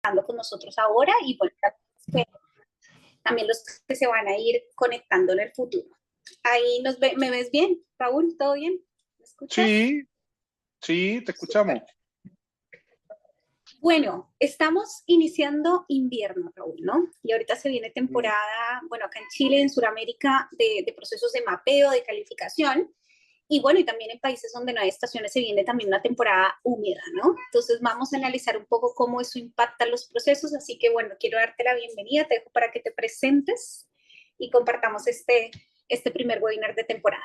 estando con nosotros ahora y bueno, también los que se van a ir conectando en el futuro. Ahí ¿me ves bien, Raúl? ¿Todo bien? ¿Me escuchas? Sí, sí, te escuchamos. Súper. Bueno, estamos iniciando invierno, Raúl, ¿no? Y ahorita se viene Mm. temporada, bueno, acá en Chile, en Sudamérica, de procesos de mapeo, de calificación. Y bueno, y también en países donde no hay estaciones se viene también una temporada húmeda, ¿no? Entonces vamos a analizar un poco cómo eso impacta los procesos. Así que bueno, quiero darte la bienvenida, te dejo para que te presentes y compartamos este primer webinar de temporada.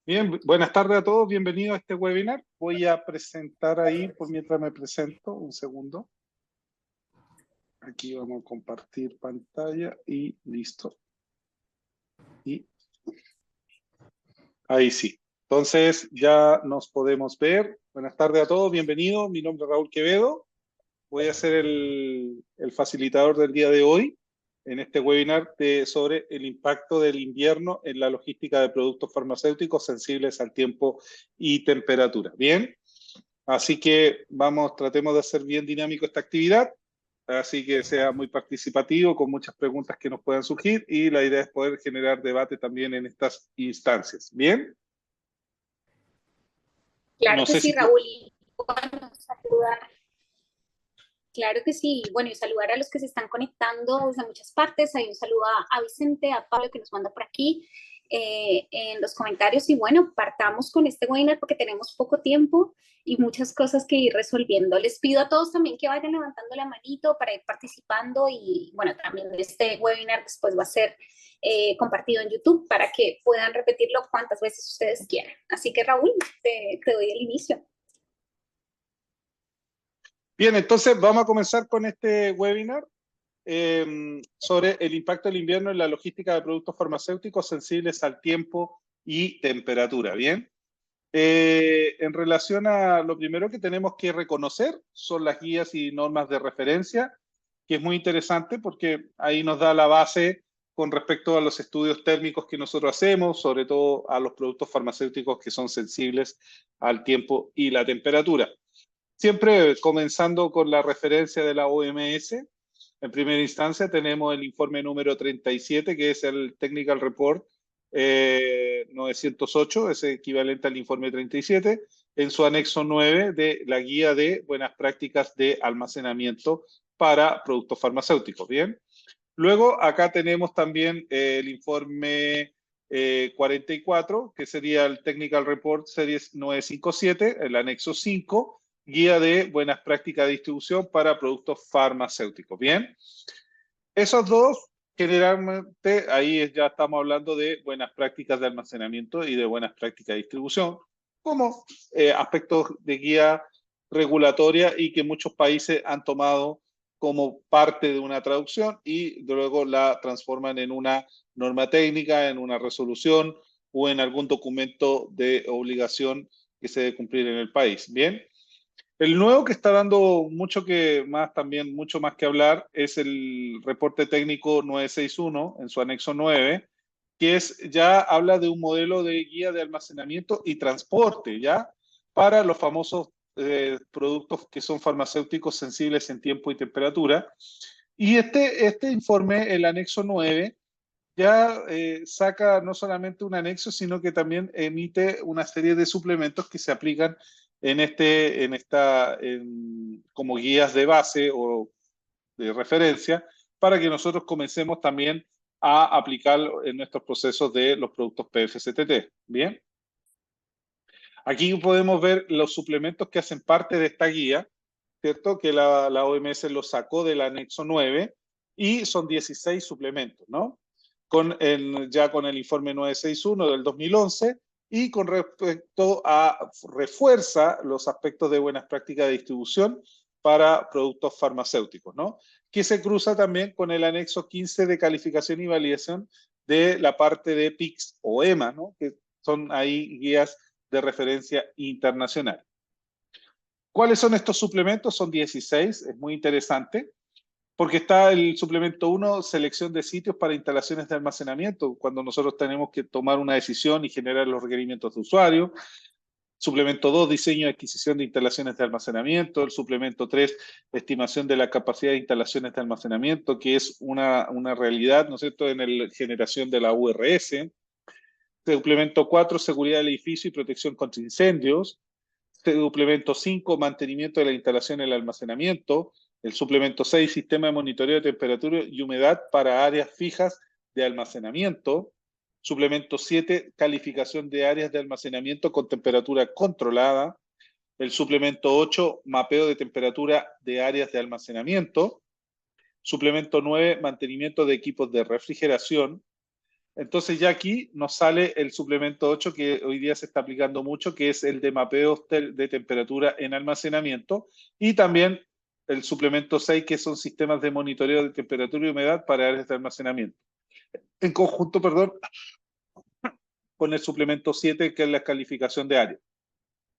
Bien, buenas tardes a todos, bienvenidos a este webinar. Voy a presentar ahí, por mientras me presento, un segundo. Aquí vamos a compartir pantalla y listo. Y ahí sí. Entonces ya nos podemos ver. Buenas tardes a todos, bienvenidos. Mi nombre es Raúl Quevedo. Voy a ser el facilitador del día de hoy en este webinar sobre el impacto del invierno en la logística de productos farmacéuticos sensibles al tiempo y temperatura. Bien, así que tratemos de hacer bien dinámico esta actividad, así que sea muy participativo, con muchas preguntas que nos puedan surgir, y la idea es poder generar debate también en estas instancias. Bien, Claro no que sé sí, si... Raúl. Y bueno, saludar. Claro que sí. Bueno, y saludar a los que se están conectando desde muchas partes. Hay un saludo a Vicente, a Pablo que nos manda por aquí en los comentarios. Y bueno, partamos con este webinar porque tenemos poco tiempo y muchas cosas que ir resolviendo. Les pido a todos también que vayan levantando la manito para ir participando y bueno, también este webinar después va a ser compartido en YouTube para que puedan repetirlo cuantas veces ustedes quieran. Así que Raúl, te doy el inicio. Bien, entonces vamos a comenzar con este webinar sobre el impacto del invierno en la logística de productos farmacéuticos sensibles al tiempo y temperatura. Bien, en relación a lo primero que tenemos que reconocer son las guías y normas de referencia, que es muy interesante porque ahí nos da la base con respecto a los estudios térmicos que nosotros hacemos, sobre todo a los productos farmacéuticos que son sensibles al tiempo y la temperatura. Siempre comenzando con la referencia de la OMS. En primera instancia tenemos el informe número 37, que es el Technical Report 908, es equivalente al informe 37, en su anexo 9 de la guía de buenas prácticas de almacenamiento para productos farmacéuticos. Bien. Luego acá tenemos también el informe 44, que sería el Technical Report Series 957, el anexo 5, guía de buenas prácticas de distribución para productos farmacéuticos. Bien, esos dos generalmente ahí ya estamos hablando de buenas prácticas de almacenamiento y de buenas prácticas de distribución como aspectos de guía regulatoria y que muchos países han tomado como parte de una traducción y luego la transforman en una norma técnica, en una resolución o en algún documento de obligación que se debe cumplir en el país. Bien. El nuevo que está dando mucho más que hablar es el reporte técnico 961 en su anexo 9, que ya habla de un modelo de guía de almacenamiento y transporte, ¿ya? Para los famosos productos que son farmacéuticos sensibles en tiempo y temperatura. Y este informe, el anexo 9, ya saca no solamente un anexo, sino que también emite una serie de suplementos que se aplican como guías de base o de referencia para que nosotros comencemos también a aplicar en nuestros procesos de los productos PFCTT. Bien. Aquí podemos ver los suplementos que hacen parte de esta guía, ¿cierto? Que la OMS lo sacó del anexo 9 y son 16 suplementos, ¿no? Ya con el informe 961 del 2011 y con respecto a refuerza los aspectos de buenas prácticas de distribución para productos farmacéuticos, ¿no? Que se cruza también con el anexo 15 de calificación y validación de la parte de PICS o EMA, ¿no? Que son ahí guías de referencia internacional. ¿Cuáles son estos suplementos? Son 16, es muy interesante, porque está el suplemento 1, selección de sitios para instalaciones de almacenamiento, cuando nosotros tenemos que tomar una decisión y generar los requerimientos de usuario. Suplemento 2, diseño y adquisición de instalaciones de almacenamiento. El suplemento 3, estimación de la capacidad de instalaciones de almacenamiento, que es una realidad, ¿no es cierto?, en la generación de la URS. Suplemento 4, seguridad del edificio y protección contra incendios. Suplemento 5, mantenimiento de la instalación y el almacenamiento. El suplemento 6, sistema de monitoreo de temperatura y humedad para áreas fijas de almacenamiento. Suplemento 7, calificación de áreas de almacenamiento con temperatura controlada. El suplemento 8, mapeo de temperatura de áreas de almacenamiento. Suplemento 9, mantenimiento de equipos de refrigeración. Entonces ya aquí nos sale el suplemento 8 que hoy día se está aplicando mucho, que es el de mapeo de temperatura en almacenamiento, y también el suplemento 6, que son sistemas de monitoreo de temperatura y humedad para áreas de almacenamiento. En conjunto, perdón, con el suplemento 7, que es la calificación de área.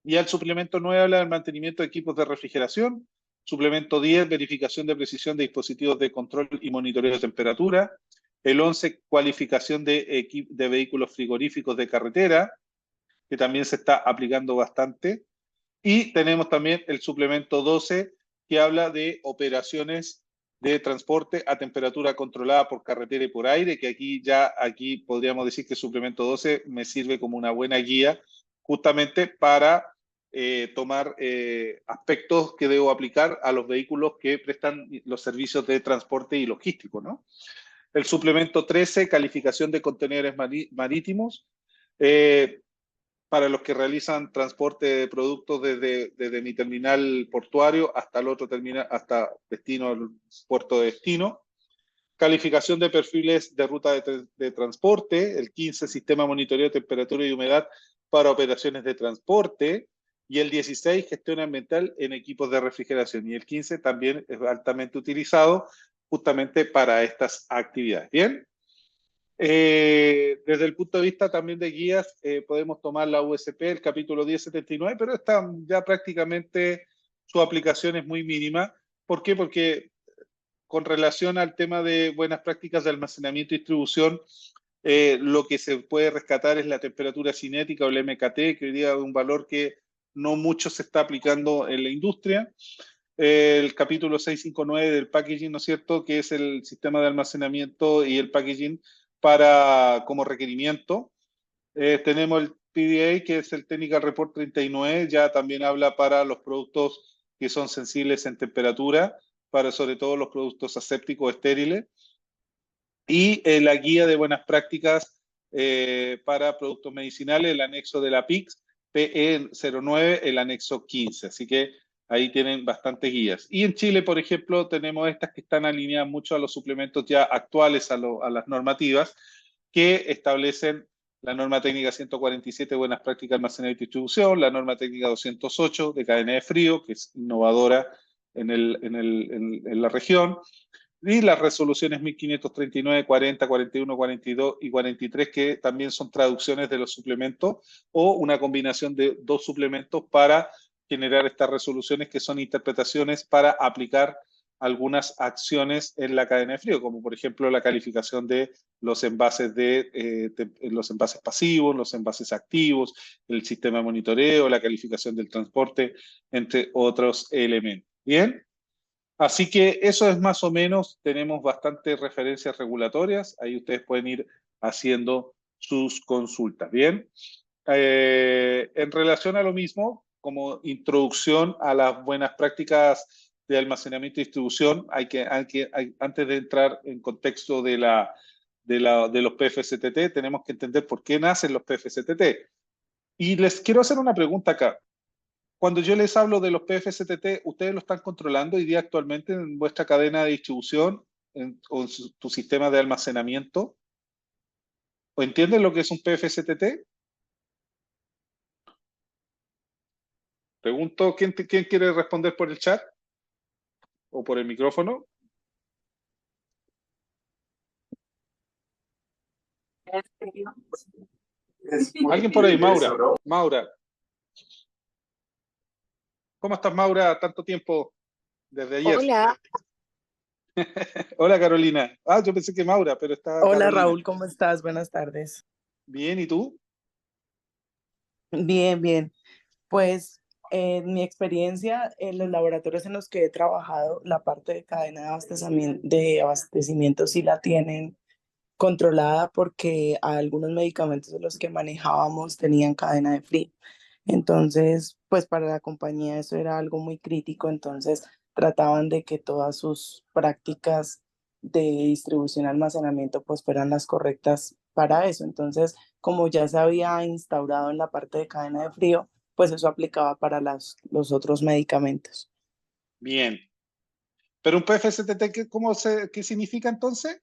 Y el suplemento 9 habla del mantenimiento de equipos de refrigeración. Suplemento 10, verificación de precisión de dispositivos de control y monitoreo de temperatura. El 11, cualificación de vehículos frigoríficos de carretera, que también se está aplicando bastante. Y tenemos también el suplemento 12, que habla de operaciones de transporte a temperatura controlada por carretera y por aire, que aquí podríamos decir que el suplemento 12 me sirve como una buena guía justamente para tomar aspectos que debo aplicar a los vehículos que prestan los servicios de transporte y logístico, ¿no? El suplemento 13, calificación de contenedores marítimos, para los que realizan transporte de productos desde mi terminal portuario hasta el otro terminal, hasta destino, el puerto de destino. Calificación de perfiles de ruta de transporte. El 15, sistema de monitoreo de temperatura y humedad para operaciones de transporte. Y el 16, gestión ambiental en equipos de refrigeración. Y el 15 también es altamente utilizado justamente para estas actividades. ¿Bien? Desde el punto de vista también de guías, podemos tomar la USP, el capítulo 1079, pero está ya prácticamente, su aplicación es muy mínima. ¿Por qué? Porque con relación al tema de buenas prácticas de almacenamiento y distribución, lo que se puede rescatar es la temperatura cinética o el MKT, que hoy día es un valor que no mucho se está aplicando en la industria. El capítulo 659 del packaging, ¿no es cierto?, que es el sistema de almacenamiento y el packaging como requerimiento. Tenemos el PDA, que es el Technical Report 39, ya también habla para los productos que son sensibles en temperatura, para sobre todo los productos asépticos estériles. Y la guía de buenas prácticas para productos medicinales, el anexo de la PICS, PE09, el anexo 15. Así que ahí tienen bastantes guías. Y en Chile, por ejemplo, tenemos estas que están alineadas mucho a los suplementos ya actuales, a las normativas, que establecen la norma técnica 147, buenas prácticas de almacenamiento y distribución, la norma técnica 208 de cadena de frío, que es innovadora en la región, y las resoluciones 1539, 40, 41, 42 y 43, que también son traducciones de los suplementos o una combinación de dos suplementos para generar estas resoluciones, que son interpretaciones para aplicar algunas acciones en la cadena de frío, como por ejemplo la calificación de los envases, los envases pasivos, los envases activos, el sistema de monitoreo, la calificación del transporte, entre otros elementos. ¿Bien? Así que eso es más o menos, tenemos bastantes referencias regulatorias, ahí ustedes pueden ir haciendo sus consultas. Bien, en relación a lo mismo, como introducción a las buenas prácticas de almacenamiento y distribución, antes de entrar en contexto de los PFCTT, tenemos que entender por qué nacen los PFCTT. Y les quiero hacer una pregunta acá. Cuando yo les hablo de los PFCTT, ¿ustedes lo están controlando hoy día actualmente en vuestra cadena de distribución o en tu sistema de almacenamiento? ¿O entienden lo que es un PFCTT? Pregunto, ¿quién quiere responder por el chat o por el micrófono? ¿Alguien por ahí? Maura. Maura. ¿Cómo estás, Maura? Tanto tiempo desde ayer. Hola. Hola, Carolina. Ah, yo pensé que Maura, pero está Hola, Carolina. Raúl, ¿cómo estás? Buenas tardes. Bien, ¿y tú? Bien, bien. Pues en mi experiencia, en los laboratorios en los que he trabajado, la parte de cadena de abastecimiento sí la tienen controlada porque algunos medicamentos de los que manejábamos tenían cadena de frío. Entonces, pues para la compañía eso era algo muy crítico, entonces trataban de que todas sus prácticas de distribución y almacenamiento pues fueran las correctas para eso. Entonces, como ya se había instaurado en la parte de cadena de frío, pues eso aplicaba para los otros medicamentos. Bien. Pero un PFSTT, ¿qué significa entonces?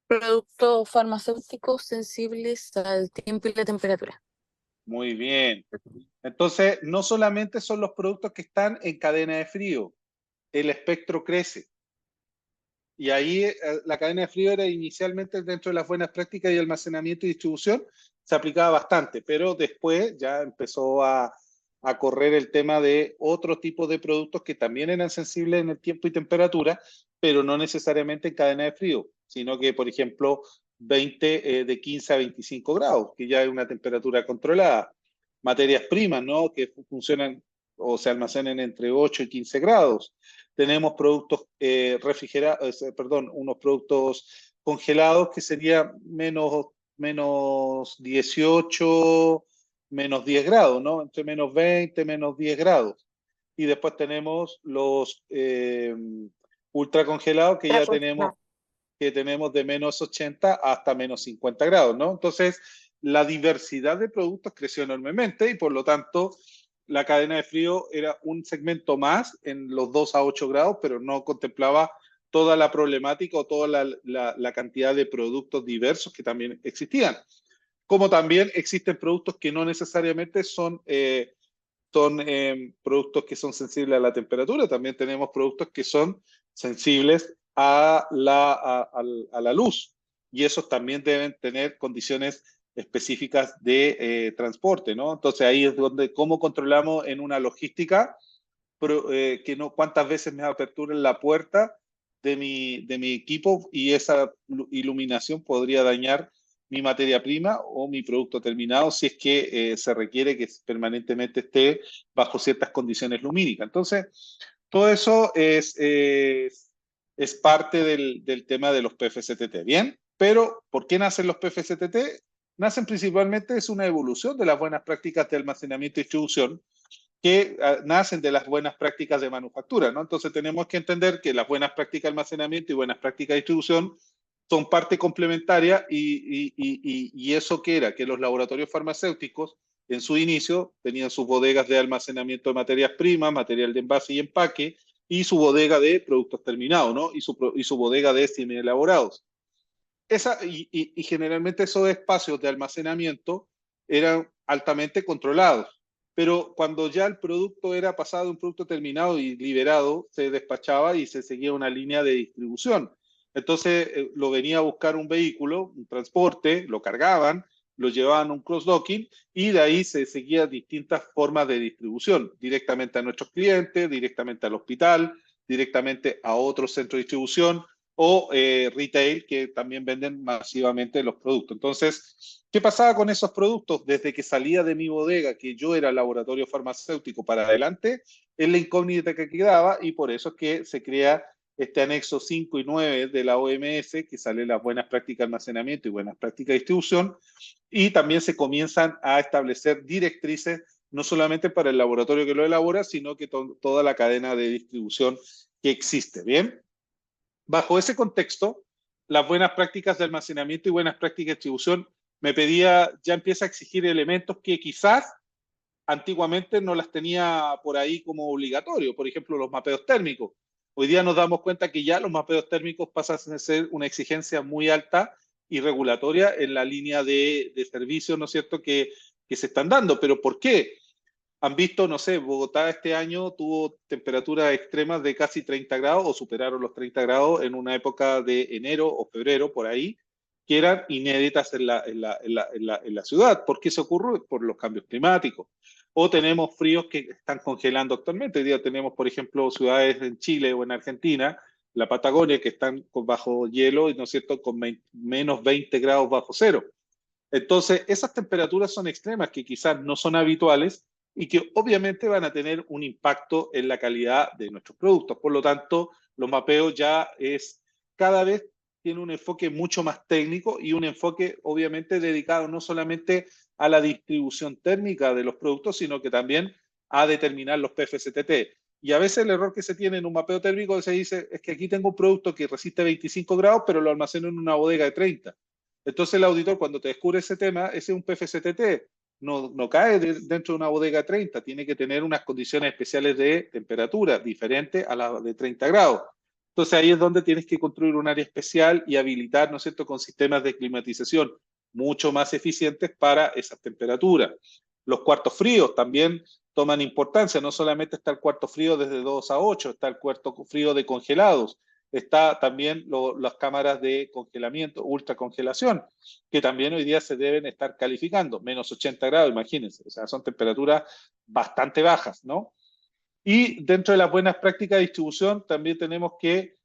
Productos farmacéuticos sensibles al tiempo y la temperatura. Muy bien. Entonces, no solamente son los productos que están en cadena de frío, el espectro crece. Y ahí la cadena de frío era inicialmente dentro de las buenas prácticas y almacenamiento y distribución, se aplicaba bastante, pero después ya empezó a correr el tema de otro tipo de productos que también eran sensibles en el tiempo y temperatura, pero no necesariamente en cadena de frío, sino que, por ejemplo, de 15 a 25 grados, que ya es una temperatura controlada. Materias primas, ¿no? Que funcionan o se almacenan entre 8 y 15 grados. Tenemos productos refrigerados, perdón, unos productos congelados que sería menos 18, menos 10 grados, ¿no? Entre menos 20, menos 10 grados. Y después tenemos los ultracongelados que tenemos de menos 80 hasta menos 50 grados, ¿no? Entonces, la diversidad de productos creció enormemente y por lo tanto la cadena de frío era un segmento más en los 2 a 8 grados, pero no contemplaba toda la problemática o toda la cantidad de productos diversos que también existían. Como también existen productos que no necesariamente son productos que son sensibles a la temperatura, también tenemos productos que son sensibles a la luz y esos también deben tener condiciones específicas de transporte, ¿no? Entonces ahí es donde cómo controlamos en una logística que no cuántas veces me aperturen la puerta de mi equipo y esa iluminación podría dañar mi materia prima o mi producto terminado si es que se requiere que permanentemente esté bajo ciertas condiciones lumínicas. Entonces, todo eso es parte del tema de los PFCTT, ¿bien? Pero, ¿por qué nacen los PFCTT? Nacen principalmente, es una evolución de las buenas prácticas de almacenamiento y distribución que nacen de las buenas prácticas de manufactura, ¿no? Entonces tenemos que entender que las buenas prácticas de almacenamiento y buenas prácticas de distribución son parte complementaria y eso que era que los laboratorios farmacéuticos en su inicio tenían sus bodegas de almacenamiento de materias primas, material de envase y empaque y su bodega de productos terminados, ¿no? Y su bodega de semi-elaborados. Y generalmente esos espacios de almacenamiento eran altamente controlados, pero cuando ya el producto era pasado de un producto terminado y liberado, se despachaba y se seguía una línea de distribución. Entonces lo venía a buscar un vehículo, un transporte, lo cargaban, lo llevaban a un cross-docking y de ahí se seguían distintas formas de distribución, directamente a nuestros clientes, directamente al hospital, directamente a otro centro de distribución o retail que también venden masivamente los productos. Entonces, ¿qué pasaba con esos productos? Desde que salía de mi bodega, que yo era laboratorio farmacéutico para adelante, es la incógnita que quedaba y por eso es que se crea este anexo 5 y 9 de la OMS, que sale las buenas prácticas de almacenamiento y buenas prácticas de distribución, y también se comienzan a establecer directrices no solamente para el laboratorio que lo elabora, sino que toda la cadena de distribución que existe, ¿bien? Bajo ese contexto, las buenas prácticas de almacenamiento y buenas prácticas de distribución ya empieza a exigir elementos que quizás antiguamente no las tenía por ahí como obligatorio, por ejemplo, los mapeos térmicos. Hoy día nos damos cuenta que ya los mapeos térmicos pasan a ser una exigencia muy alta y regulatoria en la línea de servicios, ¿no es cierto?, que se están dando. ¿Pero por qué? Han visto, no sé, Bogotá este año tuvo temperaturas extremas de casi 30 grados o superaron los 30 grados en una época de enero o febrero, por ahí, que eran inéditas en la ciudad. ¿Por qué se ocurre? Por los cambios climáticos. O tenemos fríos que están congelando actualmente. Hoy día tenemos, por ejemplo, ciudades en Chile o en Argentina, la Patagonia, que están bajo hielo, ¿no es cierto?, con menos 20 grados bajo cero. Entonces, esas temperaturas son extremas que quizás no son habituales y que obviamente van a tener un impacto en la calidad de nuestros productos. Por lo tanto, los mapeos ya es cada vez tiene un enfoque mucho más técnico y un enfoque obviamente dedicado no solamente a la distribución térmica de los productos, sino que también a determinar los PFCTT. Y a veces el error que se tiene en un mapeo térmico se dice es que aquí tengo un producto que resiste 25 grados, pero lo almaceno en una bodega de 30. Entonces el auditor cuando te descubre ese tema, ese es un PFCTT, no cae dentro de una bodega 30, tiene que tener unas condiciones especiales de temperatura diferentes a la de 30 grados. Entonces ahí es donde tienes que construir un área especial y habilitar, ¿no es cierto?, con sistemas de climatización mucho más eficientes para esas temperaturas. Los cuartos fríos también toman importancia, no solamente está el cuarto frío desde 2 a 8, está el cuarto frío de congelados, está también las cámaras de congelamiento, ultracongelación, que también hoy día se deben estar calificando, menos 80 grados, imagínense, o sea, son temperaturas bastante bajas, ¿no? Y dentro de las buenas prácticas de distribución también tenemos que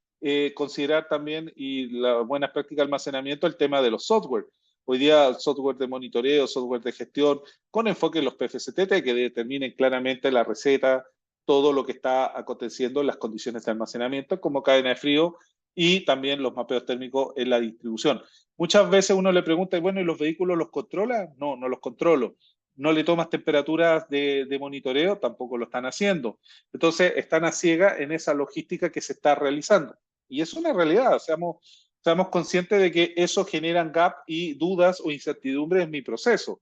considerar también, y las buenas prácticas de almacenamiento, el tema de los software. Hoy día software de monitoreo, software de gestión, con enfoque en los PFCTT que determinen claramente la receta, todo lo que está aconteciendo en las condiciones de almacenamiento, como cadena de frío y también los mapeos térmicos en la distribución. Muchas veces uno le pregunta, bueno, ¿y los vehículos los controla? No, no los controlo. ¿No le tomas temperaturas de monitoreo? Tampoco lo están haciendo. Entonces, están a ciega en esa logística que se está realizando. Y es una realidad, seamos conscientes de que eso genera gap y dudas o incertidumbres en mi proceso,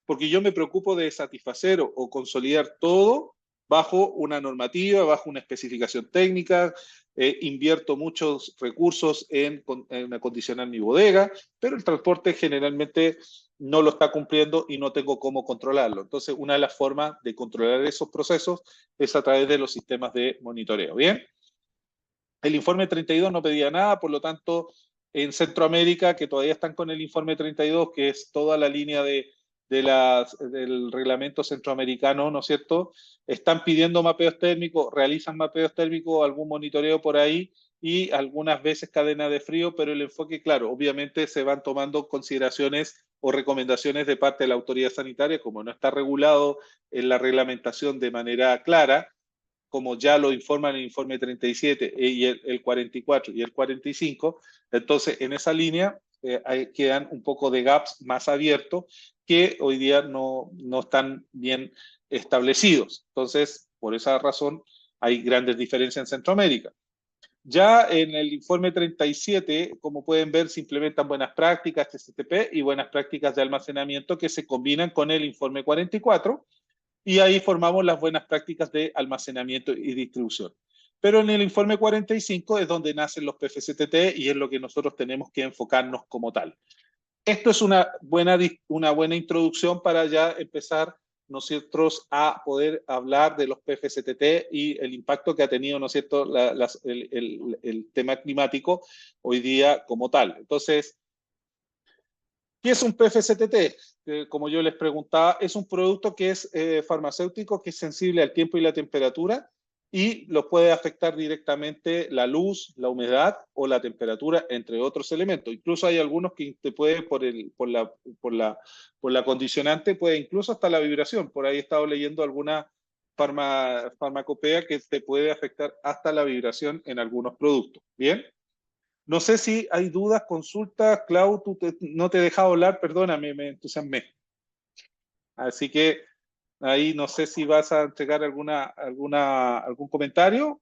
porque yo me preocupo de satisfacer o consolidar todo bajo una normativa, bajo una especificación técnica, invierto muchos recursos en acondicionar mi bodega, pero el transporte generalmente no lo está cumpliendo y no tengo cómo controlarlo. Entonces, una de las formas de controlar esos procesos es a través de los sistemas de monitoreo. ¿Bien? El informe 32 no pedía nada, por lo tanto, en Centroamérica, que todavía están con el informe 32, que es toda la línea del reglamento centroamericano, ¿no es cierto? Están pidiendo mapeos térmicos, realizan mapeos térmicos, algún monitoreo por ahí y algunas veces cadena de frío, pero el enfoque, claro, obviamente se van tomando consideraciones o recomendaciones de parte de la autoridad sanitaria, como no está regulado en la reglamentación de manera clara, como ya lo informan el informe 37 y el 44 y el 45, entonces en esa línea quedan un poco de gaps más abiertos que hoy día no están bien establecidos. Entonces, por esa razón, hay grandes diferencias en Centroamérica. Ya en el informe 37, como pueden ver, se implementan buenas prácticas TCTP y buenas prácticas de almacenamiento que se combinan con el informe 44, y ahí formamos las buenas prácticas de almacenamiento y distribución. Pero en el informe 45 es donde nacen los PFCTT y es lo que nosotros tenemos que enfocarnos como tal. Esto es una buena introducción para ya empezar nosotros a poder hablar de los PFCTT y el impacto que ha tenido, ¿no es cierto?, el tema climático hoy día como tal. Entonces, ¿qué es un PFCTT? Como yo les preguntaba, es un producto que es farmacéutico, que es sensible al tiempo y la temperatura y lo puede afectar directamente la luz, la humedad o la temperatura, entre otros elementos. Incluso hay algunos que te puede, por la condicionante, puede incluso hasta la vibración. Por ahí he estado leyendo alguna farmacopea que te puede afectar hasta la vibración en algunos productos. ¿Bien? No sé si hay dudas, consultas. Clau, no te he dejado hablar, perdóname, me entusiasmé. Así que ahí no sé si vas a entregar algún comentario.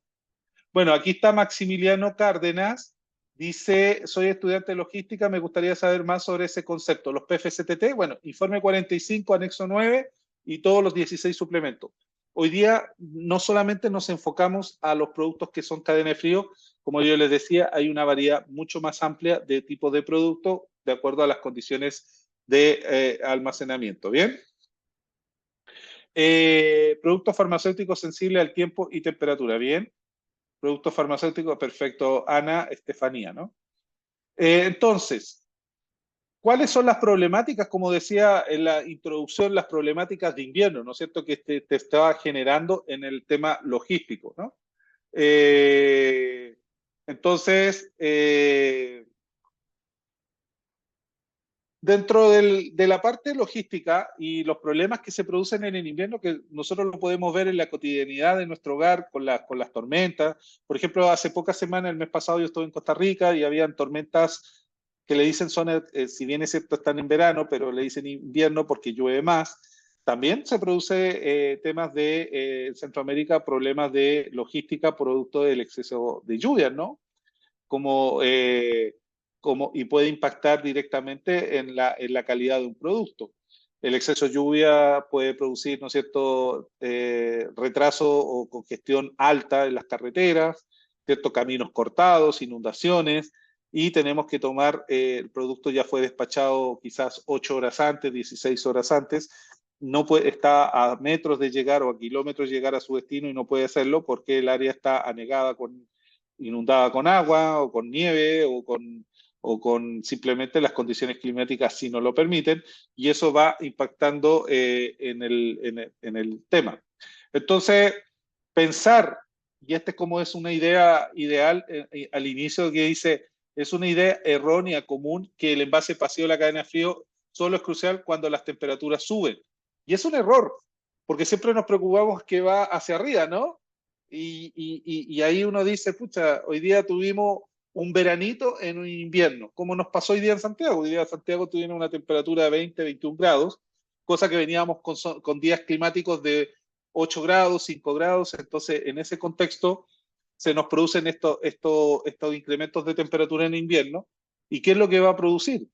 Bueno, aquí está Maximiliano Cárdenas. Dice, soy estudiante de logística, me gustaría saber más sobre ese concepto. Los PFCTT, bueno, informe 45, anexo 9 y todos los 16 suplementos. Hoy día no solamente nos enfocamos a los productos que son cadena de frío, como yo les decía, hay una variedad mucho más amplia de tipos de productos de acuerdo a las condiciones de almacenamiento. ¿Bien? Productos farmacéuticos sensibles al tiempo y temperatura. ¿Bien? Productos farmacéuticos, perfecto, Ana Estefanía, ¿no? Entonces, ¿cuáles son las problemáticas? Como decía en la introducción, las problemáticas de invierno, ¿no es cierto? Que te estaba generando en el tema logístico, ¿no? Entonces, Dentro de la parte logística y los problemas que se producen en el invierno, que nosotros lo podemos ver en la cotidianidad de nuestro hogar con las tormentas. Por ejemplo, hace pocas semanas, el mes pasado, yo estuve en Costa Rica y habían tormentas que le dicen si bien es cierto están en verano, pero le dicen invierno porque llueve más. También se produce temas en Centroamérica, problemas de logística producto del exceso de lluvias, ¿no? Y puede impactar directamente en la calidad de un producto. El exceso de lluvia puede producir, ¿no es cierto?, retraso o congestión alta en las carreteras, ¿cierto?, caminos cortados, inundaciones, y tenemos que tomar, el producto ya fue despachado quizás 8 horas antes, 16 horas antes, está a metros de llegar o a kilómetros de llegar a su destino y no puede hacerlo porque el área está anegada inundada con agua o con nieve o con simplemente las condiciones climáticas si no lo permiten, y eso va impactando en el tema. Entonces, pensar, y este es como es una idea ideal al inicio que dice, es una idea errónea, común, que el envase pasivo de la cadena de frío solo es crucial cuando las temperaturas suben. Y es un error, porque siempre nos preocupamos que va hacia arriba, ¿no? Y ahí uno dice, pucha, hoy día tuvimos un veranito en un invierno, como nos pasó hoy día en Santiago. Hoy día en Santiago tuvimos una temperatura de 20, 21 grados, cosa que veníamos con días climáticos de 8 grados, 5 grados. Entonces, en ese contexto, se nos producen estos incrementos de temperatura en invierno. ¿Y qué es lo que va a producir?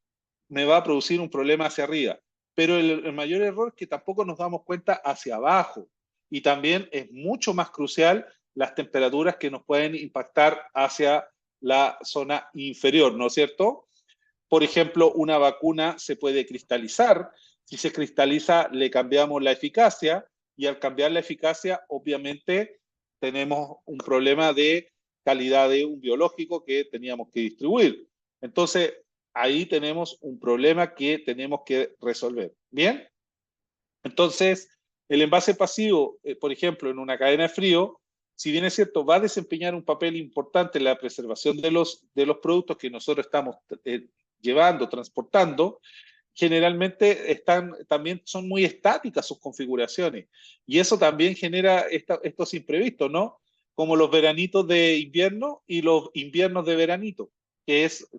Me va a producir un problema hacia arriba. Pero el mayor error es que tampoco nos damos cuenta hacia abajo. Y también es mucho más crucial las temperaturas que nos pueden impactar hacia la zona inferior, ¿no es cierto? Por ejemplo, una vacuna se puede cristalizar. Si se cristaliza, le cambiamos la eficacia, y al cambiar la eficacia, obviamente, tenemos un problema de calidad de un biológico que teníamos que distribuir. Entonces, ahí tenemos un problema que tenemos que resolver. ¿Bien? Entonces, el envase pasivo, por ejemplo, en una cadena de frío, si bien es cierto, va a desempeñar un papel importante en la preservación de los productos que nosotros estamos llevando, transportando, generalmente también son muy estáticas sus configuraciones. Y eso también genera estos imprevistos, ¿no? Como los veranitos de invierno y los inviernos de veranito,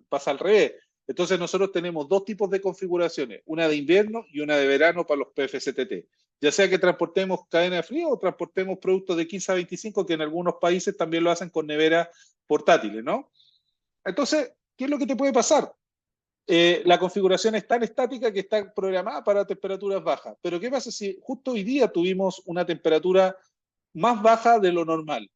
pasa al revés. Entonces nosotros tenemos dos tipos de configuraciones, una de invierno y una de verano para los PFCTT. Ya sea que transportemos cadena de frío o transportemos productos de 15 a 25, que en algunos países también lo hacen con neveras portátiles, ¿no? Entonces, ¿qué es lo que te puede pasar? La configuración es tan estática que está programada para temperaturas bajas. Pero ¿qué pasa si justo hoy día tuvimos una temperatura más baja de lo normal?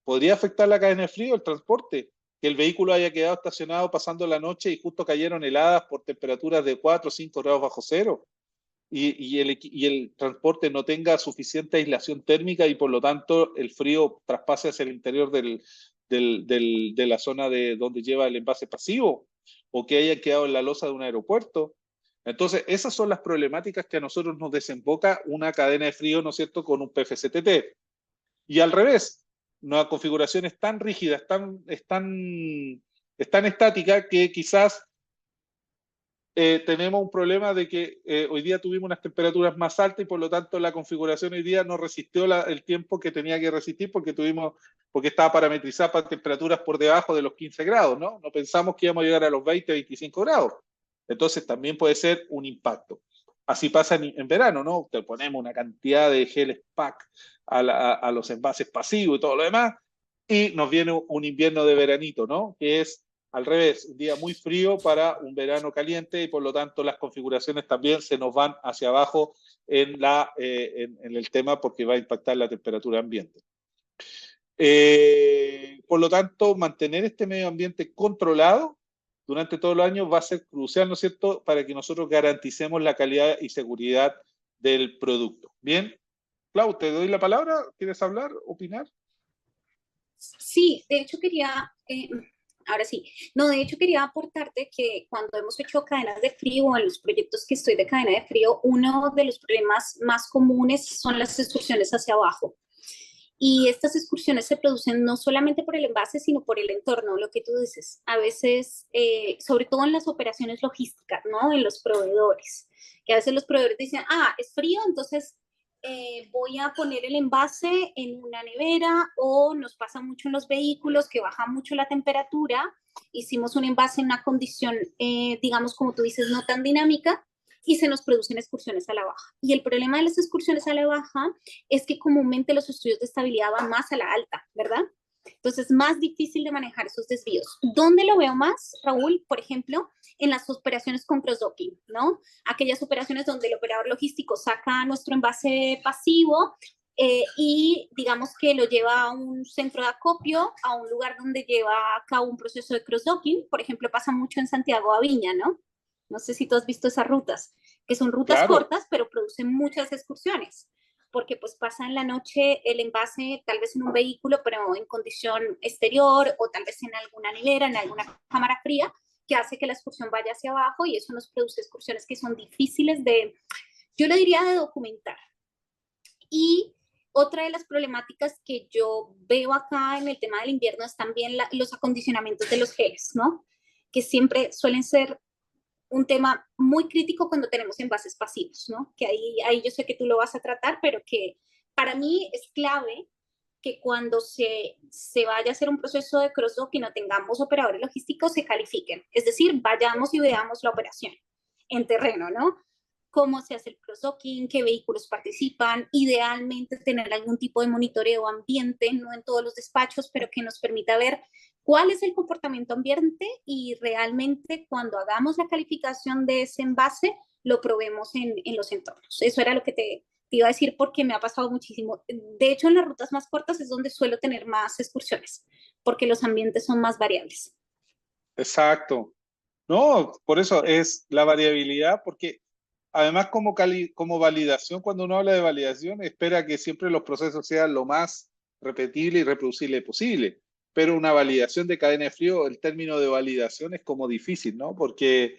¿Podría afectar la cadena de frío, el transporte? Que el vehículo haya quedado estacionado pasando la noche y justo cayeron heladas por temperaturas de 4 o 5 grados bajo cero, y el transporte no tenga suficiente aislación térmica y por lo tanto el frío traspase hacia el interior de la zona de donde lleva el envase pasivo, o que haya quedado en la losa de un aeropuerto. Entonces, esas son las problemáticas que a nosotros nos desemboca una cadena de frío, ¿no es cierto?, con un PFCTT. Y al revés, una configuración es tan rígida, es tan estática que quizás tenemos un problema de que hoy día tuvimos unas temperaturas más altas y por lo tanto la configuración hoy día no resistió el tiempo que tenía que resistir porque estaba parametrizada para temperaturas por debajo de los 15 grados, ¿no? No pensamos que íbamos a llegar a los 20, 25 grados. Entonces también puede ser un impacto. Así pasa en verano, ¿no? Te ponemos una cantidad de geles pack a los envases pasivos y todo lo demás, y nos viene un invierno de veranito, ¿no? Que es al revés, un día muy frío para un verano caliente, y por lo tanto las configuraciones también se nos van hacia abajo en el tema, porque va a impactar la temperatura ambiente. Por lo tanto, mantener este medio ambiente controlado durante todo el año va a ser crucial, ¿no es cierto?, para que nosotros garanticemos la calidad y seguridad del producto. Bien, Clau, te doy la palabra. ¿Quieres hablar, opinar? Sí, de hecho quería... ahora sí, no, de hecho quería aportarte que cuando hemos hecho cadenas de frío, o en los proyectos que estoy de cadena de frío, uno de los problemas más comunes son las excursiones hacia abajo. Y estas excursiones se producen no solamente por el envase, sino por el entorno, lo que tú dices. A veces, sobre todo en las operaciones logísticas, ¿no? En los proveedores, que a veces los proveedores dicen, ah, es frío, entonces voy a poner el envase en una nevera, o nos pasa mucho en los vehículos que baja mucho la temperatura. Hicimos un envase en una condición, digamos, como tú dices, no tan dinámica, y se nos producen excursiones a la baja. Y el problema de las excursiones a la baja es que comúnmente los estudios de estabilidad van más a la alta, ¿verdad? Entonces es más difícil de manejar esos desvíos. ¿Dónde lo veo más, Raúl? Por ejemplo, en las operaciones con cross-docking, ¿no? Aquellas operaciones donde el operador logístico saca nuestro envase pasivo y digamos que lo lleva a un centro de acopio, a un lugar donde lleva a cabo un proceso de cross-docking. Por ejemplo, pasa mucho en Santiago a Viña, ¿no? No sé si tú has visto esas rutas, que son rutas Claro, cortas, pero producen muchas excursiones, porque pues pasa en la noche el envase tal vez en un vehículo, pero en condición exterior, o tal vez en alguna nevera, en alguna cámara fría, que hace que la excursión vaya hacia abajo, y eso nos produce excursiones que son difíciles de, yo le diría, de documentar. Y otra de las problemáticas que yo veo acá en el tema del invierno es también los acondicionamientos de los geles, ¿no? Que siempre suelen ser un tema muy crítico cuando tenemos envases pasivos, ¿no? Que ahí yo sé que tú lo vas a tratar, pero que para mí es clave que cuando se vaya a hacer un proceso de cross-dock y no tengamos operadores logísticos, se califiquen. Es decir, vayamos y veamos la operación en terreno, ¿no? Cómo se hace el cross-docking, qué vehículos participan, idealmente tener algún tipo de monitoreo ambiente, no en todos los despachos, pero que nos permita ver cuál es el comportamiento ambiente, y realmente cuando hagamos la calificación de ese envase, lo probemos en los entornos. Eso era lo que te iba a decir, porque me ha pasado muchísimo. De hecho, en las rutas más cortas es donde suelo tener más excursiones, porque los ambientes son más variables. exacto. No, por eso es la variabilidad, porque además como validación, cuando uno habla de validación, espera que siempre los procesos sean lo más repetible y reproducible posible. Pero una validación de cadena de frío, el término de validación es como difícil, ¿no? Porque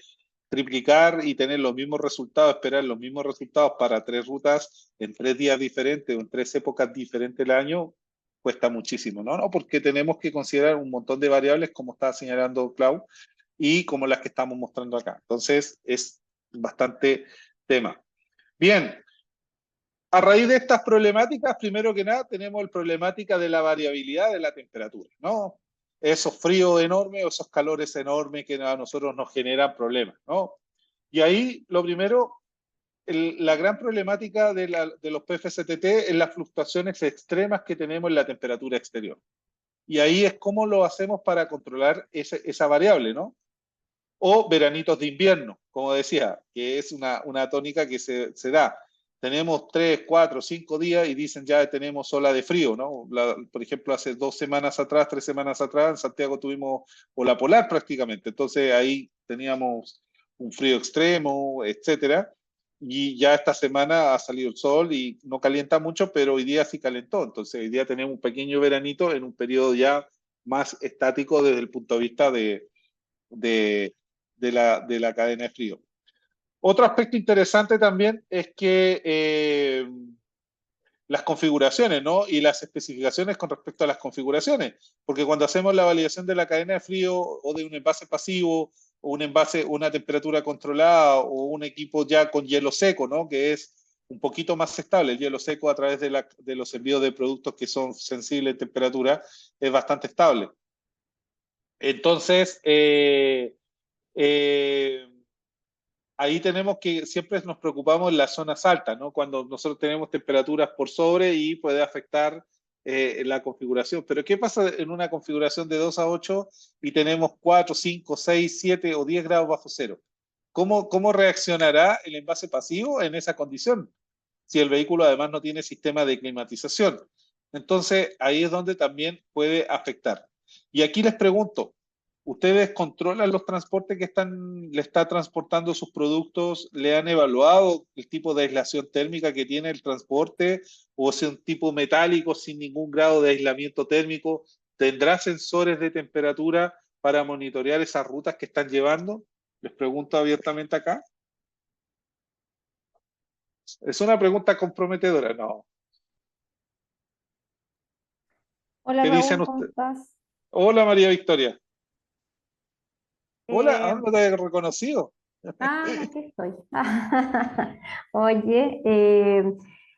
triplicar y tener los mismos resultados, esperar los mismos resultados para 3 rutas en 3 días diferentes o en 3 épocas diferentes del año, cuesta muchísimo, ¿no? No, porque tenemos que considerar un montón de variables, como estaba señalando Clau, y como las que estamos mostrando acá. Entonces, es bastante tema. Bien, a raíz de estas problemáticas, primero que nada, tenemos la problemática de la variabilidad de la temperatura, ¿no? Esos fríos enormes o esos calores enormes que a nosotros nos generan problemas, ¿no? Y ahí, lo primero, la gran problemática de los PFCTT es las fluctuaciones extremas que tenemos en la temperatura exterior. Y ahí es cómo lo hacemos para controlar esa variable, ¿no? O veranitos de invierno, como decía, que es una tónica que se da. Tenemos 3, 4, 5 días y dicen ya tenemos ola de frío, ¿no? Por ejemplo, hace 2 semanas atrás, 3 semanas atrás, en Santiago tuvimos ola polar prácticamente. Entonces ahí teníamos un frío extremo, etcétera. Y ya esta semana ha salido el sol y no calienta mucho, pero hoy día sí calentó. Entonces hoy día tenemos un pequeño veranito en un periodo ya más estático desde el punto de vista de, de la cadena de frío. Otro aspecto interesante también es que las configuraciones, ¿no? Y las especificaciones con respecto a las configuraciones, porque cuando hacemos la validación de la cadena de frío o de un envase pasivo o un envase, una temperatura controlada o un equipo ya con hielo seco, ¿no? Que es un poquito más estable. El hielo seco a través de los envíos de productos que son sensibles a temperatura es bastante estable. Entonces, eh, ahí tenemos que siempre nos preocupamos en las zonas altas, ¿no? Cuando nosotros tenemos temperaturas por sobre y puede afectar la configuración. Pero ¿qué pasa en una configuración de 2 a 8 y tenemos 4, 5, 6, 7 o 10 grados bajo cero? ¿Cómo reaccionará el envase pasivo en esa condición? Si el vehículo además no tiene sistema de climatización. Entonces, ahí es donde también puede afectar. Y aquí les pregunto, ¿ustedes controlan los transportes que le está transportando sus productos? ¿Le han evaluado el tipo de aislación térmica que tiene el transporte? ¿O es un tipo metálico sin ningún grado de aislamiento térmico? ¿Tendrá sensores de temperatura para monitorear esas rutas que están llevando? Les pregunto abiertamente acá. Es una pregunta comprometedora, no. Hola ¿Qué dicen Raúl, ¿cómo ustedes? estás? Hola María Victoria. Hola, Eh, no te he reconocido. Aquí estoy. Oye,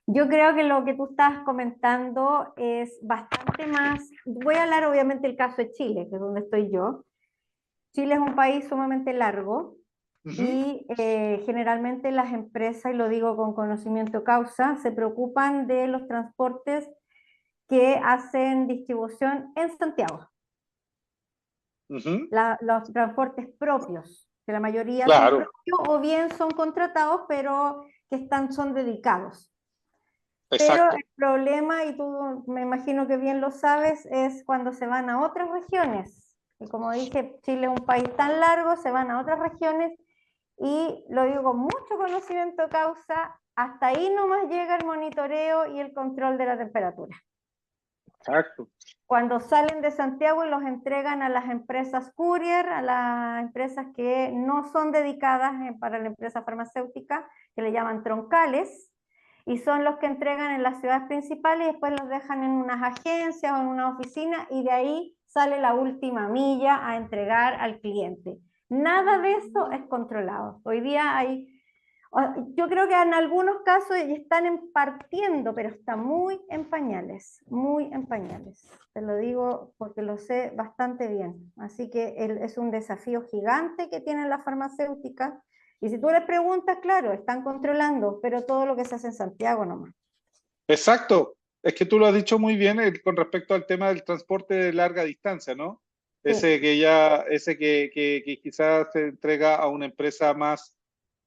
yo creo que lo que tú estás comentando es bastante más. Voy a hablar obviamente del caso de Chile, que es donde estoy yo. Chile es un país sumamente largo Ujú. y generalmente las empresas, y lo digo con conocimiento de causa, se preocupan de los transportes que hacen distribución en Santiago. Ujú. Los transportes propios, que la mayoría son Claro, propios o bien son contratados, pero que son dedicados. Pero el exacto. problema, y tú me imagino que bien lo sabes, es cuando se van a otras regiones. Y como dije, Chile es un país tan largo, se van a otras regiones y lo digo con mucho conocimiento de causa, hasta ahí nomás llega el monitoreo y el control de la temperatura. Exacto. Cuando salen de Santiago y los entregan a las empresas courier, a las empresas que no son dedicadas para la empresa farmacéutica, que le llaman troncales, y son los que entregan en las ciudades principales y después los dejan en unas agencias o en una oficina y de ahí sale la última milla a entregar al cliente. Nada de eso es controlado. Hoy día hay yo creo que en algunos casos ya están partiendo, pero está muy en pañales, muy en pañales. Te lo digo porque lo sé bastante bien. Así que es un desafío gigante que tienen las farmacéuticas. Y si tú les preguntas, claro, están controlando, pero todo lo que se hace en Santiago nomás. Exacto. Es que tú lo has dicho muy bien con respecto al tema del transporte de larga distancia, ¿no? Sí. Ese que quizás se entrega a una empresa más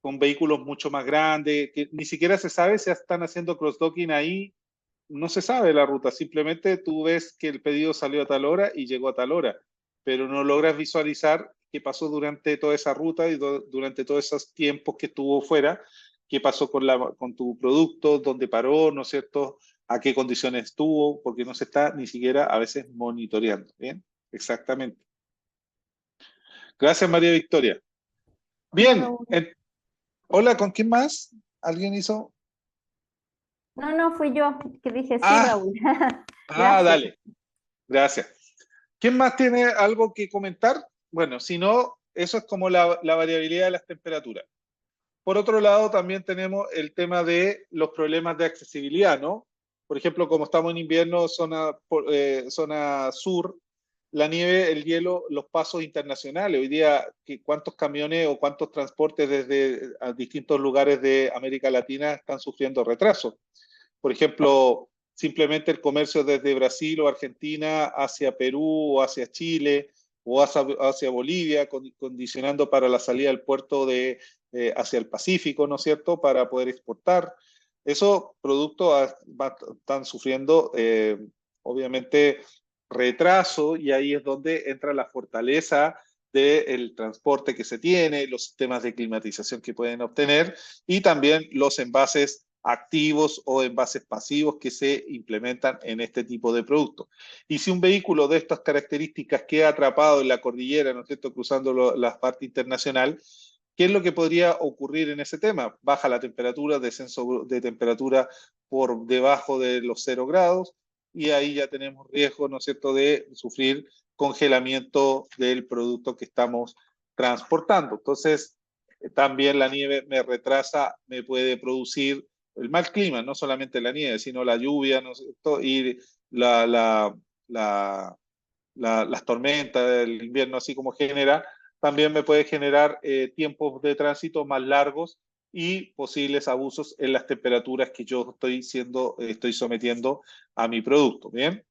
con vehículos mucho más grandes, que ni siquiera se sabe si están haciendo cross-docking ahí, no se sabe la ruta, simplemente tú ves que el pedido salió a tal hora y llegó a tal hora, pero no logras visualizar qué pasó durante toda esa ruta y durante todos esos tiempos que estuvo fuera, qué pasó con tu producto, dónde paró, ¿no es cierto? A qué condiciones estuvo, porque no se está ni siquiera a veces monitoreando. ¿Bien? Exactamente. Gracias, María Victoria. Hola, Bien. Raúl. Hola, ¿con quién más? ¿Alguien hizo? No, no, fui yo que dije sí, Ah, Raúl. Gracias. dale. Gracias. ¿Quién más tiene algo que comentar? Bueno, si no, eso es como la variabilidad de las temperaturas. Por otro lado, también tenemos el tema de los problemas de accesibilidad, ¿no? Por ejemplo, como estamos en invierno, zona sur, la nieve, el hielo, los pasos internacionales. Hoy día, ¿cuántos camiones o cuántos transportes desde a distintos lugares de América Latina están sufriendo retraso? Por ejemplo, simplemente el comercio desde Brasil o Argentina hacia Perú o hacia Chile o hacia Bolivia, condicionando para la salida del puerto hacia el Pacífico, ¿no es cierto?, para poder exportar. Esos productos están sufriendo, obviamente, retraso y ahí es donde entra la fortaleza del transporte que se tiene, los sistemas de climatización que pueden obtener y también los envases activos o envases pasivos que se implementan en este tipo de productos. Y si un vehículo de estas características queda atrapado en la cordillera, ¿no es cierto?, cruzando la parte internacional, ¿qué es lo que podría ocurrir en ese tema? Baja la temperatura, descenso de temperatura por debajo de los 0 grados, y ahí ya tenemos riesgo, ¿no es cierto?, de sufrir congelamiento del producto que estamos transportando. Entonces, también la nieve me retrasa, me puede producir el mal clima, no solamente la nieve, sino la lluvia, ¿no es cierto? Y las tormentas del invierno, así como genera, también me puede generar tiempos de tránsito más largos y posibles abusos en las temperaturas que yo estoy sometiendo a mi producto. Bien.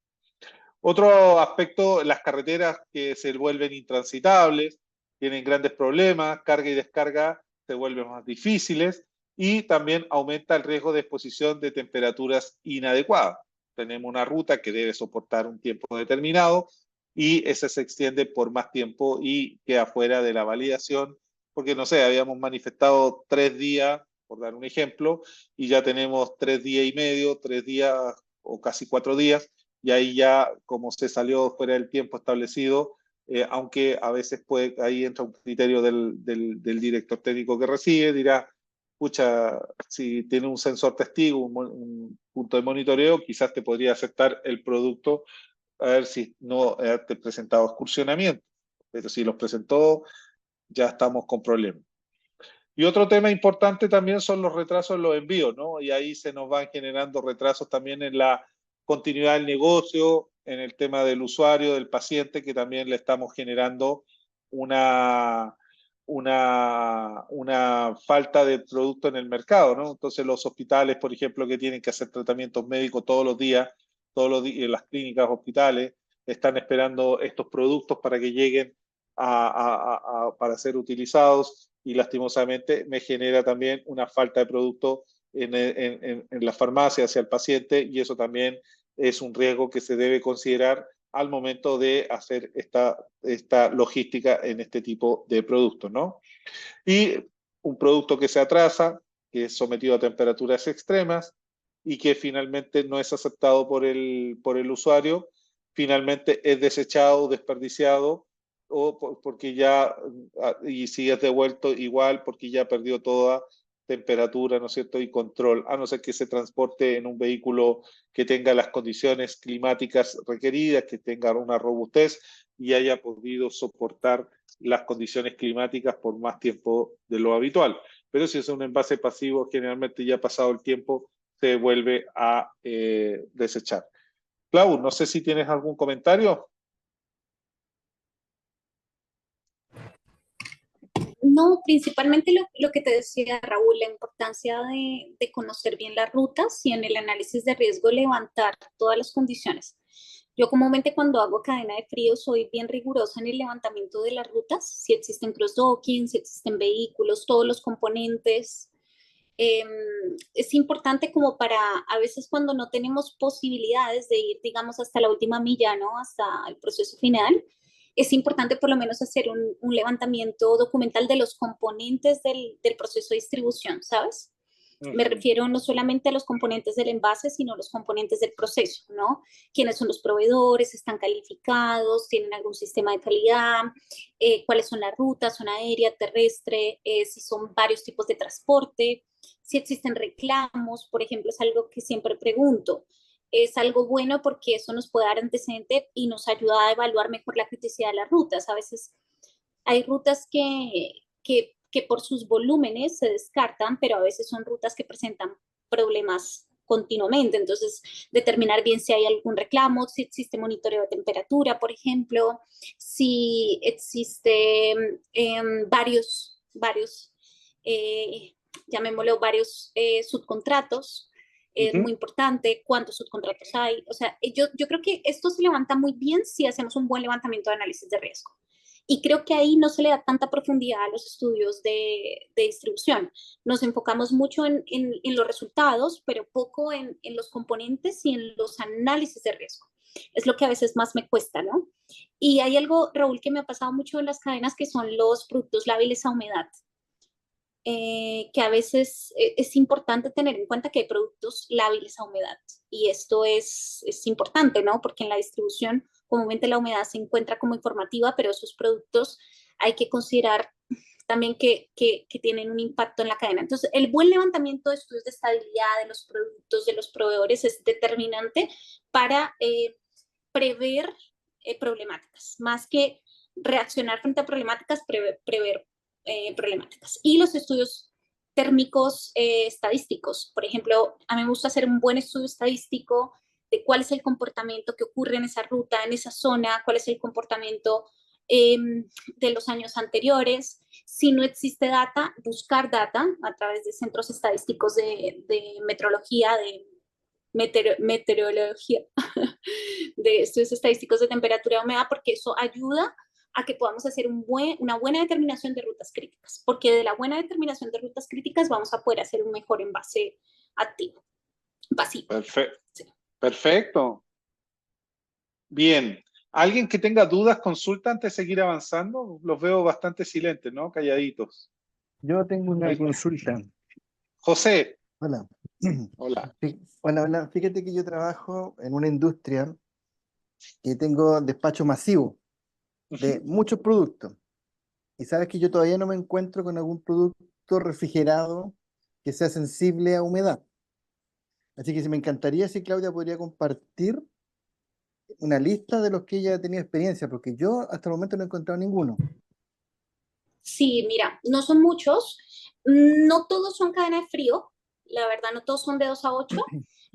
Otro aspecto, las carreteras que se vuelven intransitables, tienen grandes problemas, carga y descarga se vuelven más difíciles y también aumenta el riesgo de exposición de temperaturas inadecuadas. Tenemos una ruta que debe soportar un tiempo determinado y esa se extiende por más tiempo y queda fuera de la validación, porque no sé, habíamos manifestado 3 días, por dar un ejemplo, y ya tenemos 3 días y medio, 3 días o casi 4 días, y ahí ya, como se salió fuera del tiempo establecido, aunque a veces ahí entra un criterio del director técnico que recibe, dirá, pucha, si tiene un sensor testigo, un punto de monitoreo, quizás te podría aceptar el producto a ver si no te presentado excursionamiento. Pero si los presentó, ya estamos con problemas. Y otro tema importante también son los retrasos en los envíos, ¿no? Y ahí se nos van generando retrasos también en la continuidad del negocio, en el tema del usuario, del paciente, que también le estamos generando una falta de producto en el mercado, ¿no? Entonces los hospitales, por ejemplo, que tienen que hacer tratamientos médicos todos los días, las clínicas, hospitales, están esperando estos productos para que lleguen para ser utilizados, y lastimosamente me genera también una falta de producto en la farmacia hacia el paciente, y eso también es un riesgo que se debe considerar al momento de hacer esta logística en este tipo de productos, ¿no? Y un producto que se atrasa, que es sometido a temperaturas extremas y que finalmente no es aceptado por el usuario, finalmente es desechado, desperdiciado, o porque ya, y si es devuelto igual, porque ya perdió toda temperatura, ¿no es cierto?, y control, a no ser que se transporte en un vehículo que tenga las condiciones climáticas requeridas, que tenga una robustez y haya podido soportar las condiciones climáticas por más tiempo de lo habitual. Pero si es un envase pasivo, generalmente ya pasado el tiempo, se vuelve a desechar. Clau, no sé si tienes algún comentario. No, principalmente lo que te decía Raúl, la importancia de conocer bien las rutas y en el análisis de riesgo levantar todas las condiciones. Yo comúnmente cuando hago cadena de frío soy bien rigurosa en el levantamiento de las rutas, si existen cross-docking, si existen vehículos, todos los componentes. Es importante como para a veces cuando no tenemos posibilidades de ir, digamos, hasta la última milla, ¿no? Hasta el proceso final, es importante por lo menos hacer un levantamiento documental de los componentes del proceso de distribución, ¿sabes? Me refiero no solamente a los componentes del envase, sino a los componentes del proceso, ¿no? ¿Quiénes son los proveedores? ¿Están calificados? ¿Tienen algún sistema de calidad? ¿Cuáles son las rutas? ¿Zona aérea, terrestre? Si son varios tipos de transporte. Si existen reclamos, por ejemplo, es algo que siempre pregunto. Es algo bueno porque eso nos puede dar antecedente y nos ayuda a evaluar mejor la criticidad de las rutas. A veces hay rutas que por sus volúmenes se descartan, pero a veces son rutas que presentan problemas continuamente. Entonces, determinar bien si hay algún reclamo, si existe monitoreo de temperatura, por ejemplo, si existe llamémoslo, varios subcontratos. Es muy importante cuántos subcontratos hay. O sea, yo creo que esto se levanta muy bien si hacemos un buen levantamiento de análisis de riesgo. Y creo que ahí no se le da tanta profundidad a los estudios de distribución. Nos enfocamos mucho en los resultados, pero poco en los componentes y en los análisis de riesgo. Es lo que a veces más me cuesta, ¿no? Y hay algo, Raúl, que me ha pasado mucho en las cadenas, que son los productos lábiles a humedad. Que a veces es importante tener en cuenta que hay productos lábiles a humedad. Y esto es importante, ¿no? Porque en la distribución comúnmente la humedad se encuentra como informativa, pero esos productos hay que considerar también que tienen un impacto en la cadena. Entonces, el buen levantamiento de estudios de estabilidad de los productos, de los proveedores, es determinante para prever problemáticas. Más que reaccionar frente a problemáticas, prever problemáticas. Y los estudios térmicos estadísticos. Por ejemplo, a mí me gusta hacer un buen estudio estadístico de cuál es el comportamiento que ocurre en esa ruta, en esa zona, cuál es el comportamiento de los años anteriores. Si no existe data, buscar data a través de centros estadísticos de meteorología, meteorología, de estudios estadísticos de temperatura y humedad, porque eso ayuda a que podamos hacer una buena determinación de rutas críticas, porque de la buena determinación de rutas críticas vamos a poder hacer un mejor envase activo, vacío. Perfecto. Sí. Perfecto. Bien. ¿Alguien que tenga dudas, consulta antes de seguir avanzando? Los veo bastante silentes, ¿no? Calladitos. Yo tengo una consulta. José. Hola. Hola. Hola. Fíjate que yo trabajo en una industria que tengo despacho masivo de muchos productos. Y sabes que yo todavía no me encuentro con algún producto refrigerado que sea sensible a humedad. Así que me encantaría si Claudia podría compartir una lista de los que ella ha tenido experiencia, porque yo hasta el momento no he encontrado ninguno. Sí, mira, no son muchos, no todos son cadena de frío, la verdad no todos son de 2 a 8,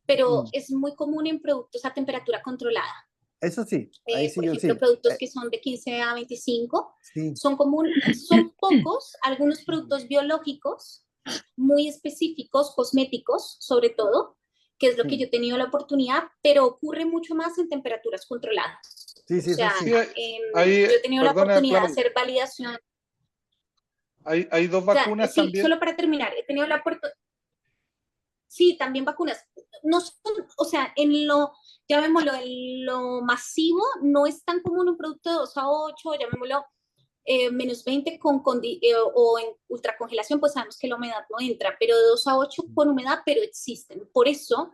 pero Mm. es muy común en productos a temperatura controlada. Eso sí, ahí sí Por yo ejemplo, sí. productos que son de 15 a 25, Sí. son pocos, algunos productos biológicos muy específicos, cosméticos sobre todo, que es lo que Sí. yo he tenido la oportunidad, pero ocurre mucho más en temperaturas controladas. Sí, O sí, eso sea, sí. Sí, ahí, yo he tenido la perdona, oportunidad de Clau, hacer validación. hay dos O sea, vacunas sí, también. solo para terminar, he tenido la oportunidad. Sí, también vacunas. No son, o sea, llamémoslo, en lo masivo, no es tan común un producto de 2 a 8, llamémoslo menos 20 o en ultracongelación, pues sabemos que la humedad no entra, pero de 2 a 8 con humedad, pero existen. Por eso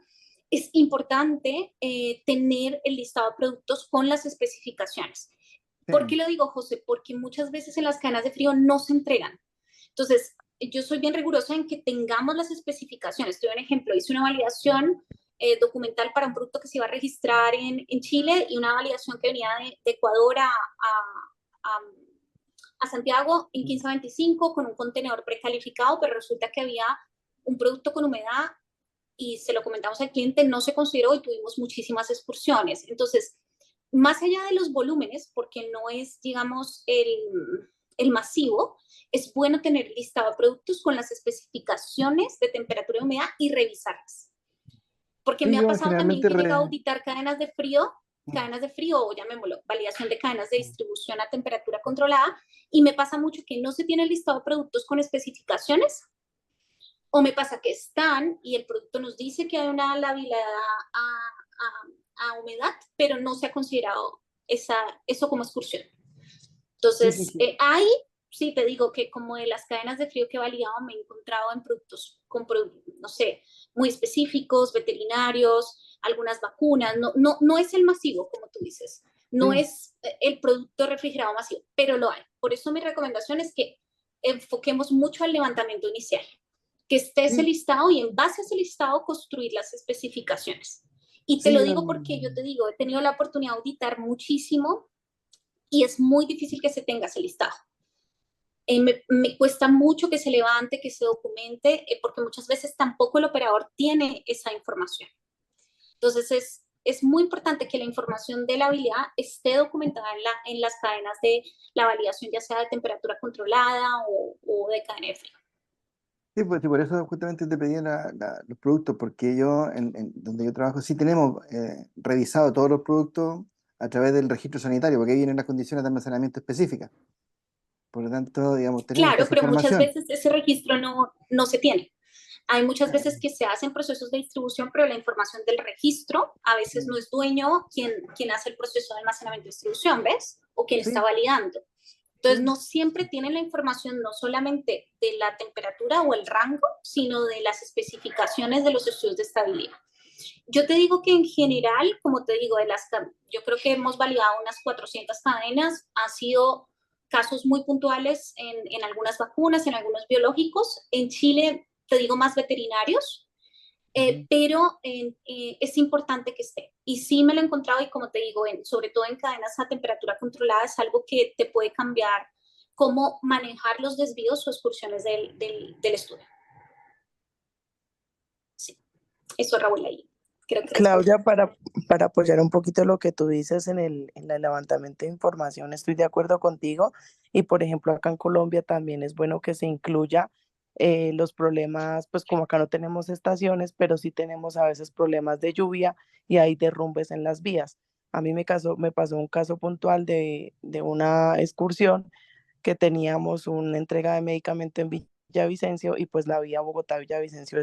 es importante tener el listado de productos con las especificaciones. ¿Por qué Sí. lo digo, José? Porque muchas veces en las cadenas de frío no se entregan. Entonces, yo soy bien rigurosa en que tengamos las especificaciones. Te doy un ejemplo, hice una validación documental para un producto que se iba a registrar en Chile y una validación que venía de Ecuador a Santiago en 15 a 25 con un contenedor precalificado, pero resulta que había un producto con humedad y se lo comentamos al cliente, no se consideró y tuvimos muchísimas excursiones. Entonces, más allá de los volúmenes, porque no es, digamos, el masivo, es bueno tener listado de productos con las especificaciones de temperatura y humedad y revisarlas. Porque Sí, me ha yo pasado también generalmente que he llegado a auditar cadenas de frío o llamémoslo, validación de cadenas de distribución a temperatura controlada, y me pasa mucho que no se tiene listado de productos con especificaciones, o me pasa que están y el producto nos dice que hay una labilidad a humedad, pero no se ha considerado eso como excursión. sí, sí, Entonces, sí. sí te digo que como de las cadenas de frío que he validado, me he encontrado en productos no sé, muy específicos, veterinarios, algunas vacunas, no es el masivo, como tú dices, no Sí. es el producto refrigerado masivo, pero lo hay. Por eso mi recomendación es que enfoquemos mucho al levantamiento inicial, que esté ese Sí, listado y en base a ese listado construir las especificaciones. Y te sí, lo digo porque yo te digo, he tenido la oportunidad de auditar muchísimo y es muy difícil que se tenga ese listado. Me cuesta mucho que se levante, que se documente, porque muchas veces tampoco el operador tiene esa información. Entonces es muy importante que la información de la habilidad esté documentada en las cadenas de la validación, ya sea de temperatura controlada o de cadena de frío. sí, pues, sí, por eso justamente te pedí los productos, porque yo, donde yo trabajo, sí tenemos revisado todos los productos a través del registro sanitario, porque ahí vienen las condiciones de almacenamiento específicas. Por lo tanto, digamos, tenemos toda Claro, esa pero muchas información. veces ese registro no se tiene. Hay muchas veces que se hacen procesos de distribución, pero la información del registro a veces no es dueño quien hace el proceso de almacenamiento y distribución, ¿ves? O quien está Sí, validando. Entonces, sí, no siempre tienen la información no solamente de la temperatura o el rango, sino de las especificaciones de los estudios de estabilidad. Yo te digo que en general, como te digo, yo creo que hemos validado unas 400 cadenas, ha sido casos muy puntuales en algunas vacunas, en algunos biológicos. En Chile, te digo, más veterinarios, pero es importante que esté. Y sí me lo he encontrado y como te digo, sobre todo en cadenas a temperatura controlada, es algo que te puede cambiar cómo manejar los desvíos o excursiones del estudio. Sí, eso Raúl ahí. Creo que Claudia, para apoyar un poquito lo que tú dices en el levantamiento de información, estoy de acuerdo contigo. Y por ejemplo, acá en Colombia también es bueno que se incluya los problemas, pues como acá no tenemos estaciones, pero sí tenemos a veces problemas de lluvia y hay derrumbes en las vías. A mí me pasó un caso puntual de una excursión que teníamos una entrega de medicamento en Villavicencio y pues la vía Bogotá-Villavicencio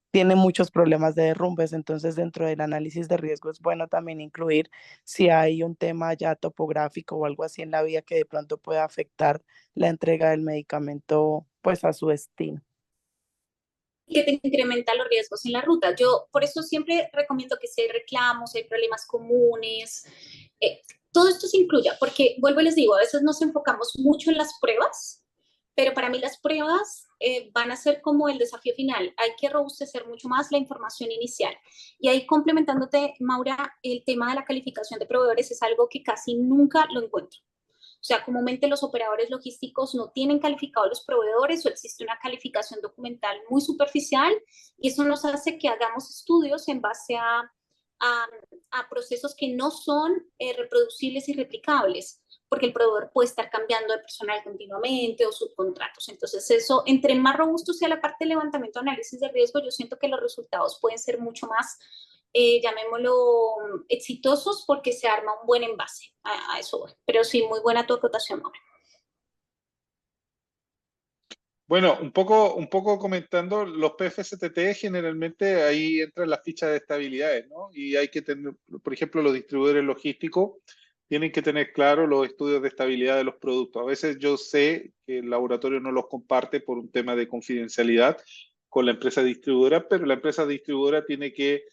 tiene muchos problemas de derrumbes, entonces dentro del análisis de riesgo es bueno también incluir si hay un tema ya topográfico o algo así en la vía que de pronto pueda afectar la entrega del medicamento pues a su destino. Que te incrementa los riesgos en la ruta. Yo por eso siempre recomiendo que si hay reclamos, hay problemas comunes, todo esto se incluya, porque vuelvo y les digo, a veces nos enfocamos mucho en las pruebas, pero para mí las pruebas van a ser como el desafío final. Hay que robustecer mucho más la información inicial. Y ahí complementándote, Maura, el tema de la calificación de proveedores es algo que casi nunca lo encuentro. O sea, comúnmente los operadores logísticos no tienen calificados los proveedores o existe una calificación documental muy superficial y eso nos hace que hagamos estudios en base a procesos que no son reproducibles y replicables, porque el proveedor puede estar cambiando de personal continuamente o subcontratos. Entonces eso, entre más robusto sea la parte de levantamiento de análisis de riesgo, yo siento que los resultados pueden ser mucho más, llamémoslo, exitosos porque se arma un buen envase. A eso voy. Pero sí, muy buena tu acotación, Maura. Bueno, un poco comentando, los PFSTT generalmente ahí entran las fichas de estabilidades, ¿no? Y hay que tener, por ejemplo, los distribuidores logísticos tienen que tener claro los estudios de estabilidad de los productos. A veces yo sé que el laboratorio no los comparte por un tema de confidencialidad con la empresa distribuidora, pero la empresa distribuidora tiene que,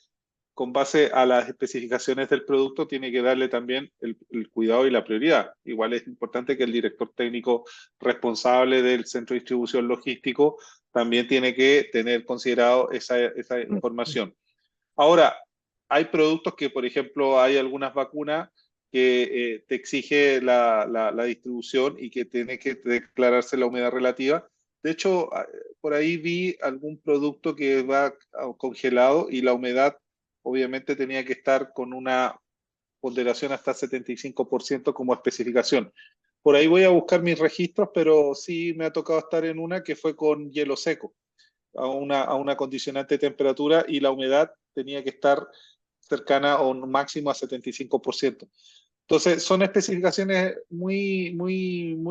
con base a las especificaciones del producto, tiene que darle también el cuidado y la prioridad. Igual es importante que el director técnico responsable del centro de distribución logístico también tiene que tener considerado esa información. Ahora, hay productos que, por ejemplo, hay algunas vacunas que te exige la distribución y que tiene que declararse la humedad relativa. De hecho, por ahí vi algún producto que va congelado y la humedad obviamente tenía que estar con una ponderación hasta 75% como especificación. Por ahí voy a buscar mis registros, pero sí me ha tocado estar en una que fue con hielo seco, a una condicionante de temperatura y la humedad tenía que estar cercana o un máximo a 75%. Entonces, son especificaciones muy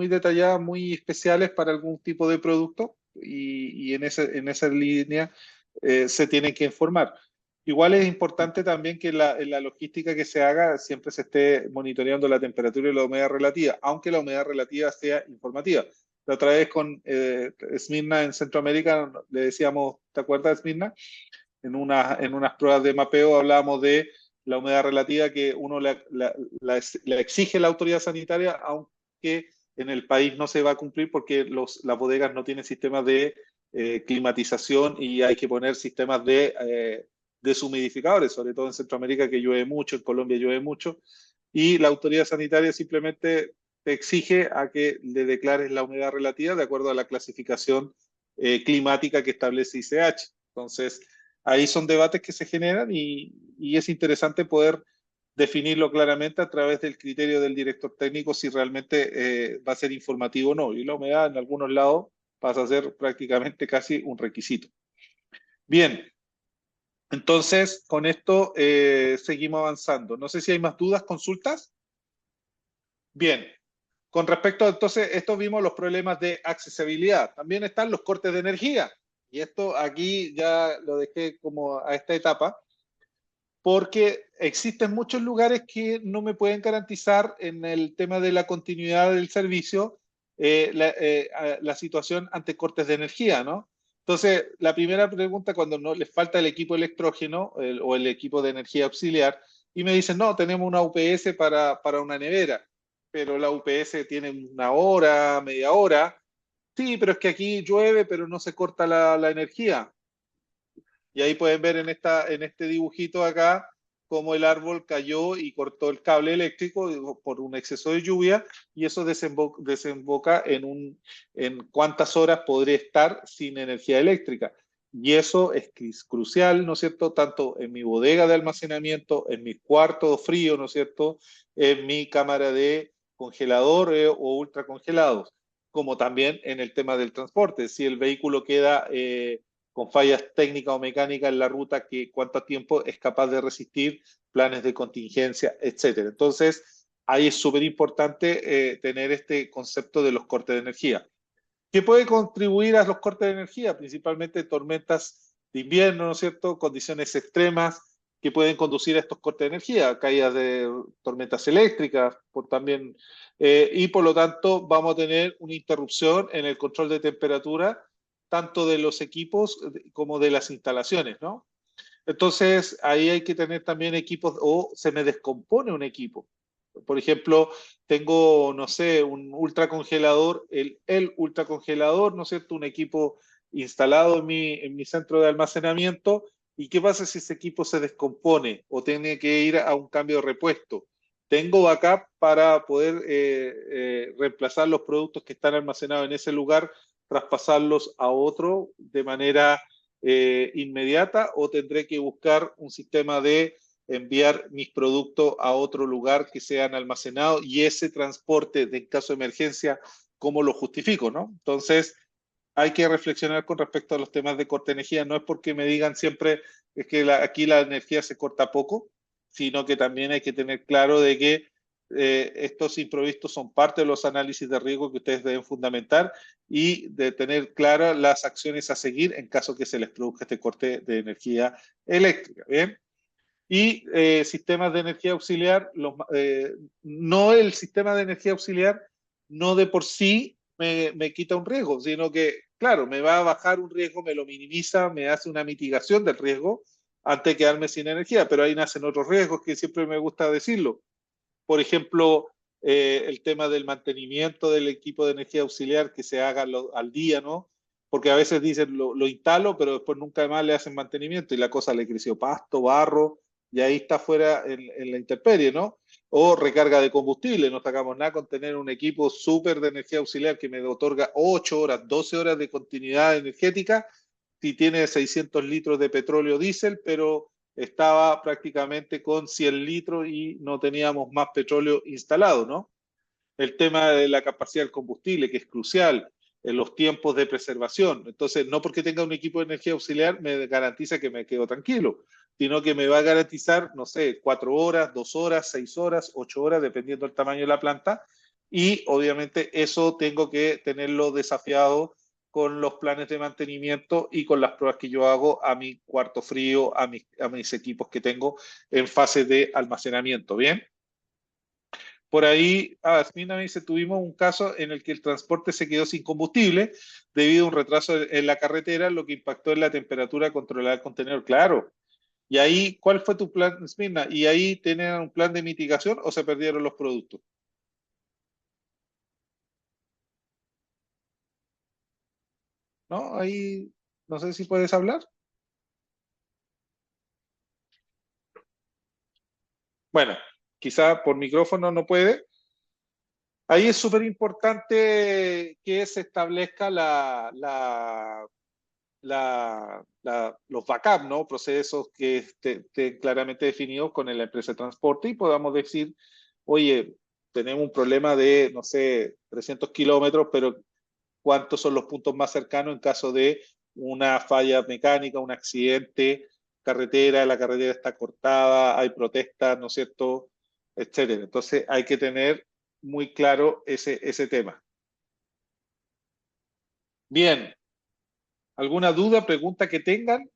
detalladas, muy especiales para algún tipo de producto y en esa línea se tienen que informar. Igual es importante también que en la logística que se haga siempre se esté monitoreando la temperatura y la humedad relativa, aunque la humedad relativa sea informativa. La otra vez con Smyrna en Centroamérica le decíamos, ¿te acuerdas, Smyrna? En unas pruebas de mapeo hablábamos de la humedad relativa que uno la exige la autoridad sanitaria, aunque en el país no se va a cumplir porque las bodegas no tienen sistemas de climatización y hay que poner sistemas de deshumidificadores, sobre todo en Centroamérica que llueve mucho, en Colombia llueve mucho, y la autoridad sanitaria simplemente te exige a que le declares la humedad relativa de acuerdo a la clasificación climática que establece ICH. Entonces, ahí son debates que se generan y es interesante poder definirlo claramente a través del criterio del director técnico si realmente va a ser informativo o no. Y la humedad en algunos lados pasa a ser prácticamente casi un requisito. Bien, entonces con esto seguimos avanzando. No sé si hay más dudas, consultas. Bien, con respecto a entonces, esto vimos los problemas de accesibilidad. También están los cortes de energía. Y esto aquí ya lo dejé como a esta etapa, porque existen muchos lugares que no me pueden garantizar en el tema de la continuidad del servicio la situación ante cortes de energía, ¿no? Entonces, la primera pregunta, cuando no les falta el equipo electrógeno o el equipo de energía auxiliar, y me dicen, no, tenemos una UPS para una nevera, pero la UPS tiene una hora, media hora. Sí, pero es que aquí llueve, pero no se corta la energía. Y ahí pueden ver en este dibujito acá cómo el árbol cayó y cortó el cable eléctrico por un exceso de lluvia y eso desemboca en cuántas horas podría estar sin energía eléctrica. Y eso es crucial, ¿no es cierto? Tanto en mi bodega de almacenamiento, en mi cuarto frío, ¿no es cierto? En mi cámara de congelador o ultracongelados, como también en el tema del transporte. Si el vehículo queda con fallas técnicas o mecánicas en la ruta, cuánto tiempo es capaz de resistir, planes de contingencia, etcétera. Entonces, ahí es súper importante tener este concepto de los cortes de energía. ¿Qué puede contribuir a los cortes de energía? Principalmente tormentas de invierno, ¿no es cierto? Condiciones extremas que pueden conducir a estos cortes de energía, caídas de tormentas eléctricas, y por lo tanto vamos a tener una interrupción en el control de temperatura tanto de los equipos como de las instalaciones, ¿no? Entonces, ahí hay que tener también equipos, o se me descompone un equipo. Por ejemplo, tengo, no sé, un ultracongelador, el ultracongelador, ¿no es cierto? Un equipo instalado en mi centro de almacenamiento. ¿Y qué pasa si ese equipo se descompone o tiene que ir a un cambio de repuesto? Tengo backup para poder reemplazar los productos que están almacenados en ese lugar, traspasarlos a otro de manera inmediata, o tendré que buscar un sistema de enviar mis productos a otro lugar que sean almacenados, y ese transporte de caso de emergencia, ¿cómo lo justifico, no? Entonces, hay que reflexionar con respecto a los temas de corte de energía. No es porque me digan siempre es que aquí la energía se corta poco, sino que también hay que tener claro de que estos imprevistos son parte de los análisis de riesgo que ustedes deben fundamentar, y de tener claras las acciones a seguir en caso que se les produzca este corte de energía eléctrica. ¿Bien? Y sistemas de energía auxiliar, no el sistema de energía auxiliar, no de por sí me quita un riesgo, sino que, claro, me va a bajar un riesgo, me lo minimiza, me hace una mitigación del riesgo antes de quedarme sin energía, pero ahí nacen otros riesgos que siempre me gusta decirlo. Por ejemplo, el tema del mantenimiento del equipo de energía auxiliar, que se haga al día, ¿no? Porque a veces dicen lo instalo, pero después nunca más le hacen mantenimiento y la cosa le creció pasto, barro, y ahí está fuera en la intemperie, ¿no? O recarga de combustible, no sacamos nada con tener un equipo súper de energía auxiliar que me otorga 8 horas, 12 horas de continuidad energética, si tiene 600 litros de petróleo diésel, pero estaba prácticamente con 100 litros y no teníamos más petróleo instalado, ¿no? El tema de la capacidad del combustible, que es crucial, en los tiempos de preservación. Entonces, no porque tenga un equipo de energía auxiliar me garantiza que me quedo tranquilo, sino que me va a garantizar, no sé, 4 horas, 2 horas, 6 horas, 8 horas, dependiendo del tamaño de la planta. Y obviamente eso tengo que tenerlo desafiado con los planes de mantenimiento y con las pruebas que yo hago a mi cuarto frío, a mis equipos que tengo en fase de almacenamiento. ¿Bien? Por ahí, Asmina me dice, tuvimos un caso en el que el transporte se quedó sin combustible debido a un retraso en la carretera, lo que impactó en la temperatura controlada del contenedor. Claro. Y ahí, ¿cuál fue tu plan, Asmina? ¿Y ahí tenían un plan de mitigación o se perdieron los productos? ¿No? Ahí, no sé si puedes hablar. Bueno, quizá por micrófono no puede. Ahí es súper importante que se establezca los backups, ¿no? Procesos que estén claramente definidos con la empresa de transporte y podamos decir, oye, tenemos un problema de, no sé, 300 kilómetros, pero ¿cuántos son los puntos más cercanos en caso de una falla mecánica, un accidente, carretera, la carretera está cortada, hay protestas, ¿no es cierto?, etcétera. Entonces hay que tener muy claro ese tema. Bien, ¿alguna duda, pregunta que tengan?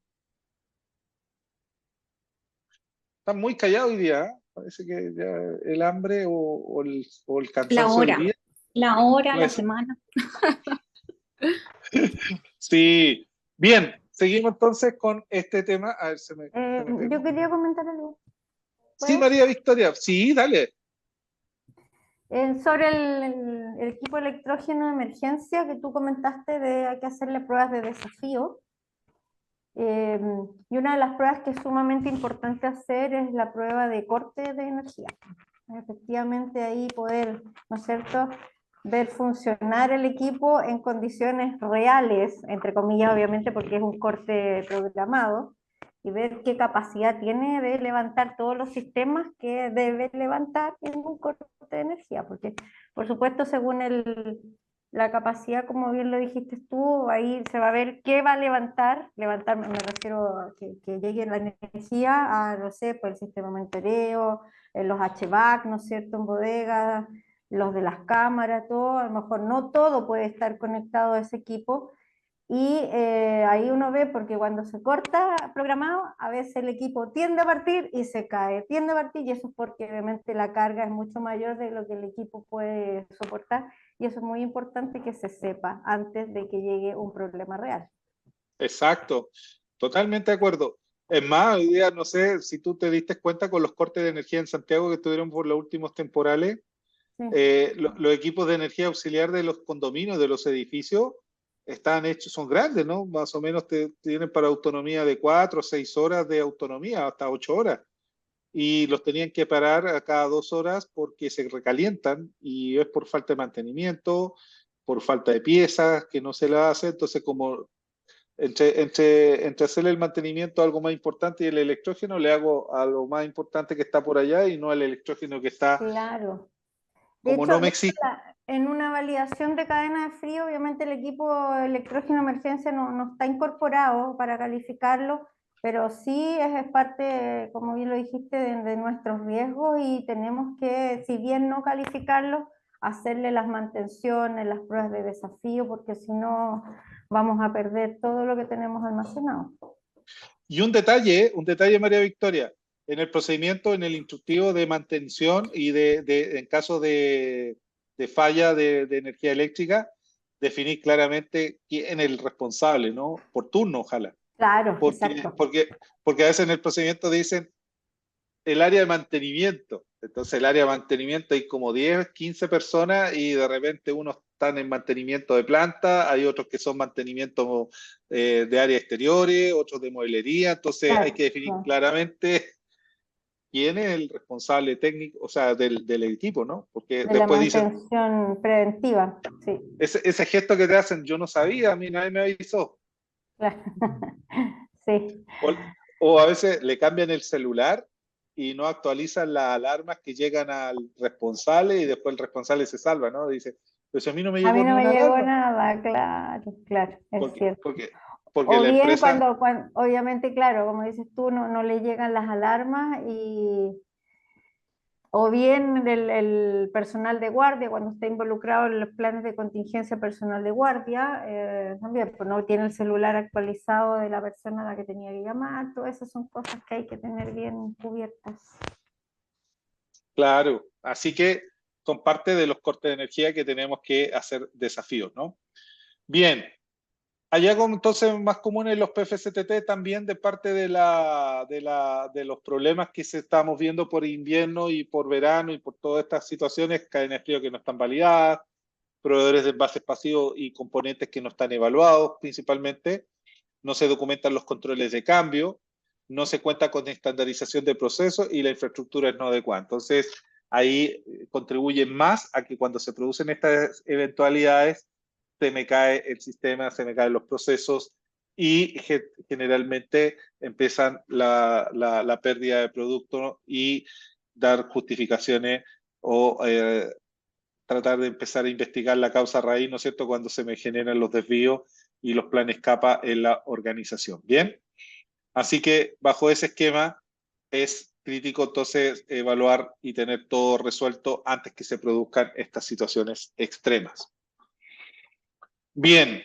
Están muy callados hoy día, ¿eh? Parece que ya el hambre o el cansancio del día. La hora, la Pues, semana. sí, bien, seguimos entonces con este tema. A ver, Yo quería comentar algo. Sí, ¿Puedo? María Victoria, sí, dale. Sobre el equipo electrógeno de emergencia que tú comentaste, hay que hacerle pruebas de desafío. Y una de las pruebas que es sumamente importante hacer es la prueba de corte de energía. Efectivamente ahí poder, ¿no es cierto?, ver funcionar el equipo en condiciones reales, entre comillas obviamente porque es un corte programado, y ver qué capacidad tiene de levantar todos los sistemas que debe levantar en un corte de energía, porque por supuesto según la capacidad, como bien lo dijiste tú, ahí se va a ver qué va a levantar me refiero a que llegue la energía a, no sé, pues el sistema de monitoreo, los HVAC, ¿no es cierto?, en bodegas, los de las cámaras, todo, a lo mejor no todo puede estar conectado a ese equipo, y ahí uno ve, porque cuando se corta programado, a veces el equipo tiende a partir y se cae, tiende a partir, y eso es porque obviamente la carga es mucho mayor de lo que el equipo puede soportar, y eso es muy importante que se sepa antes de que llegue un problema real. Exacto, totalmente de acuerdo. Es más, hoy día no sé si tú te diste cuenta con los cortes de energía en Santiago que tuvieron por los últimos temporales, Sí. los equipos de energía auxiliar de los condominios, de los edificios, están hechos, son grandes, ¿no? Más o menos tienen para autonomía de 4 o 6 horas de autonomía, hasta 8 horas. Y los tenían que parar a cada 2 horas porque se recalientan y es por falta de mantenimiento, por falta de piezas que no se la hace. Entonces, como entre hacerle el mantenimiento a algo más importante y el electrógeno, le hago a lo más importante que está por allá y no al electrógeno que está, Claro. como no me existe. En una validación de cadena de frío, obviamente el equipo electrógeno emergencia no está incorporado para calificarlo, pero sí es parte, como bien lo dijiste, de nuestros riesgos y tenemos que, si bien no calificarlo, hacerle las mantenciones, las pruebas de desafío, porque si no vamos a perder todo lo que tenemos almacenado. Y un detalle, María Victoria, en el procedimiento, en el instructivo de mantención y en caso de falla de energía eléctrica, definir claramente quién es el responsable, ¿no? Por turno, ojalá. Claro, Porque, exacto. porque a veces en el procedimiento dicen el área de mantenimiento. Entonces el área de mantenimiento hay como 10, 15 personas y de repente unos están en mantenimiento de planta, hay otros que son mantenimiento de áreas exteriores, otros de mueblería. Entonces hay que definir claramente quién es el responsable técnico, o sea, del equipo, ¿no? Porque De la después dicen, mantención preventiva, sí. ese gesto que te hacen, yo no sabía, a mí nadie me avisó. Claro. Sí. O a veces le cambian el celular y no actualizan las alarmas que llegan al responsable y después el responsable se salva, ¿no? Dice, pues a mí no me A llegó mí ni no me una llegó alarma. nada, claro, claro, es Porque, cierto. porque, porque O la bien empresa, cuando obviamente, claro, como dices tú, no le llegan las alarmas o bien el personal de guardia, cuando está involucrado en los planes de contingencia personal de guardia, también pues no tiene el celular actualizado de la persona a la que tenía que llamar, todas esas son cosas que hay que tener bien cubiertas. claro, así que son parte de los cortes de energía que tenemos que hacer desafíos, ¿no? Bien, hay algo entonces más común en los PFCTT también de parte de los problemas que se estamos viendo por invierno y por verano y por todas estas situaciones, cadenas de frío que no están validadas, proveedores de envases pasivos y componentes que no están evaluados principalmente, no se documentan los controles de cambio, no se cuenta con estandarización de procesos y la infraestructura es no adecuada. Entonces, ahí contribuye más a que cuando se producen estas eventualidades, se me cae el sistema, se me caen los procesos y generalmente empiezan la pérdida de producto y dar justificaciones o tratar de empezar a investigar la causa raíz, ¿no es cierto?, cuando se me generan los desvíos y los planes capa en la organización. Bien, así que bajo ese esquema es crítico entonces evaluar y tener todo resuelto antes que se produzcan estas situaciones extremas. Bien,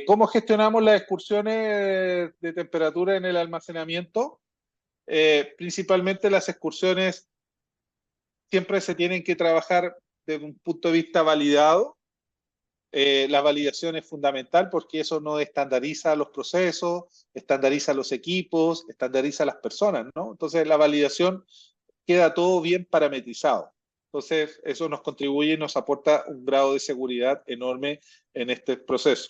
¿cómo gestionamos las excursiones de temperatura en el almacenamiento? Principalmente las excursiones siempre se tienen que trabajar desde un punto de vista validado. La validación es fundamental porque eso no estandariza los procesos, estandariza los equipos, estandariza las personas, ¿no? Entonces la validación queda todo bien parametrizado. Entonces eso nos contribuye y nos aporta un grado de seguridad enorme en este proceso.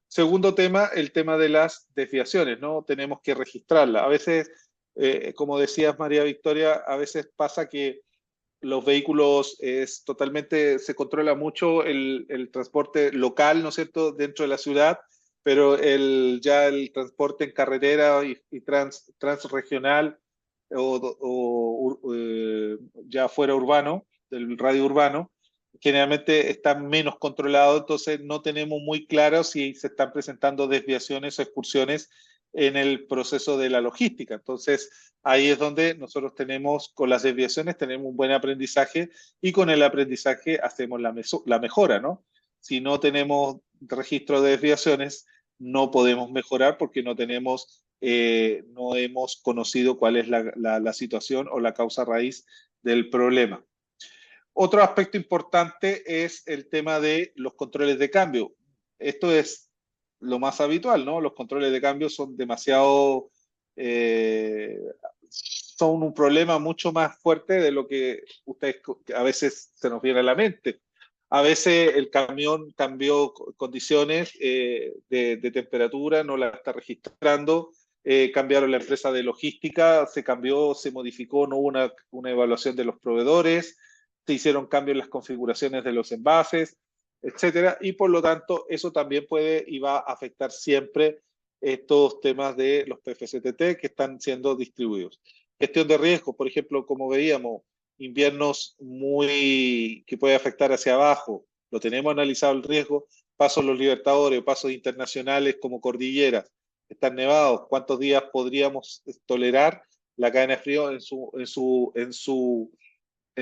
Segundo tema, el tema de las desviaciones, ¿no? Tenemos que registrarlas. A veces, como decías María Victoria, a veces pasa que los vehículos se controla mucho el transporte local, ¿no es cierto?, dentro de la ciudad, pero ya el transporte en carretera y transregional ya fuera urbano, del radio urbano, generalmente está menos controlado, entonces no tenemos muy claro si se están presentando desviaciones o excursiones en el proceso de la logística. Entonces, ahí es donde nosotros con las desviaciones tenemos un buen aprendizaje y con el aprendizaje hacemos la mejora, ¿no? Si no tenemos registro de desviaciones, no podemos mejorar porque no hemos conocido cuál es la situación o la causa raíz del problema. Otro aspecto importante es el tema de los controles de cambio. Esto es lo más habitual, ¿no? Los controles de cambio son demasiado, son un problema mucho más fuerte de lo que ustedes a veces se nos viene a la mente. A veces el camión cambió condiciones de temperatura, no la está registrando, cambiaron la empresa de logística, se cambió, se modificó, no hubo una evaluación de los proveedores, se hicieron cambios en las configuraciones de los envases, etcétera, y por lo tanto eso también puede y va a afectar siempre estos temas de los PFCTT que están siendo distribuidos. Gestión de riesgo, por ejemplo, como veíamos, inviernos que puede afectar hacia abajo, lo tenemos analizado el riesgo, pasos los Libertadores, pasos internacionales como cordilleras, están nevados, ¿cuántos días podríamos tolerar la cadena de frío en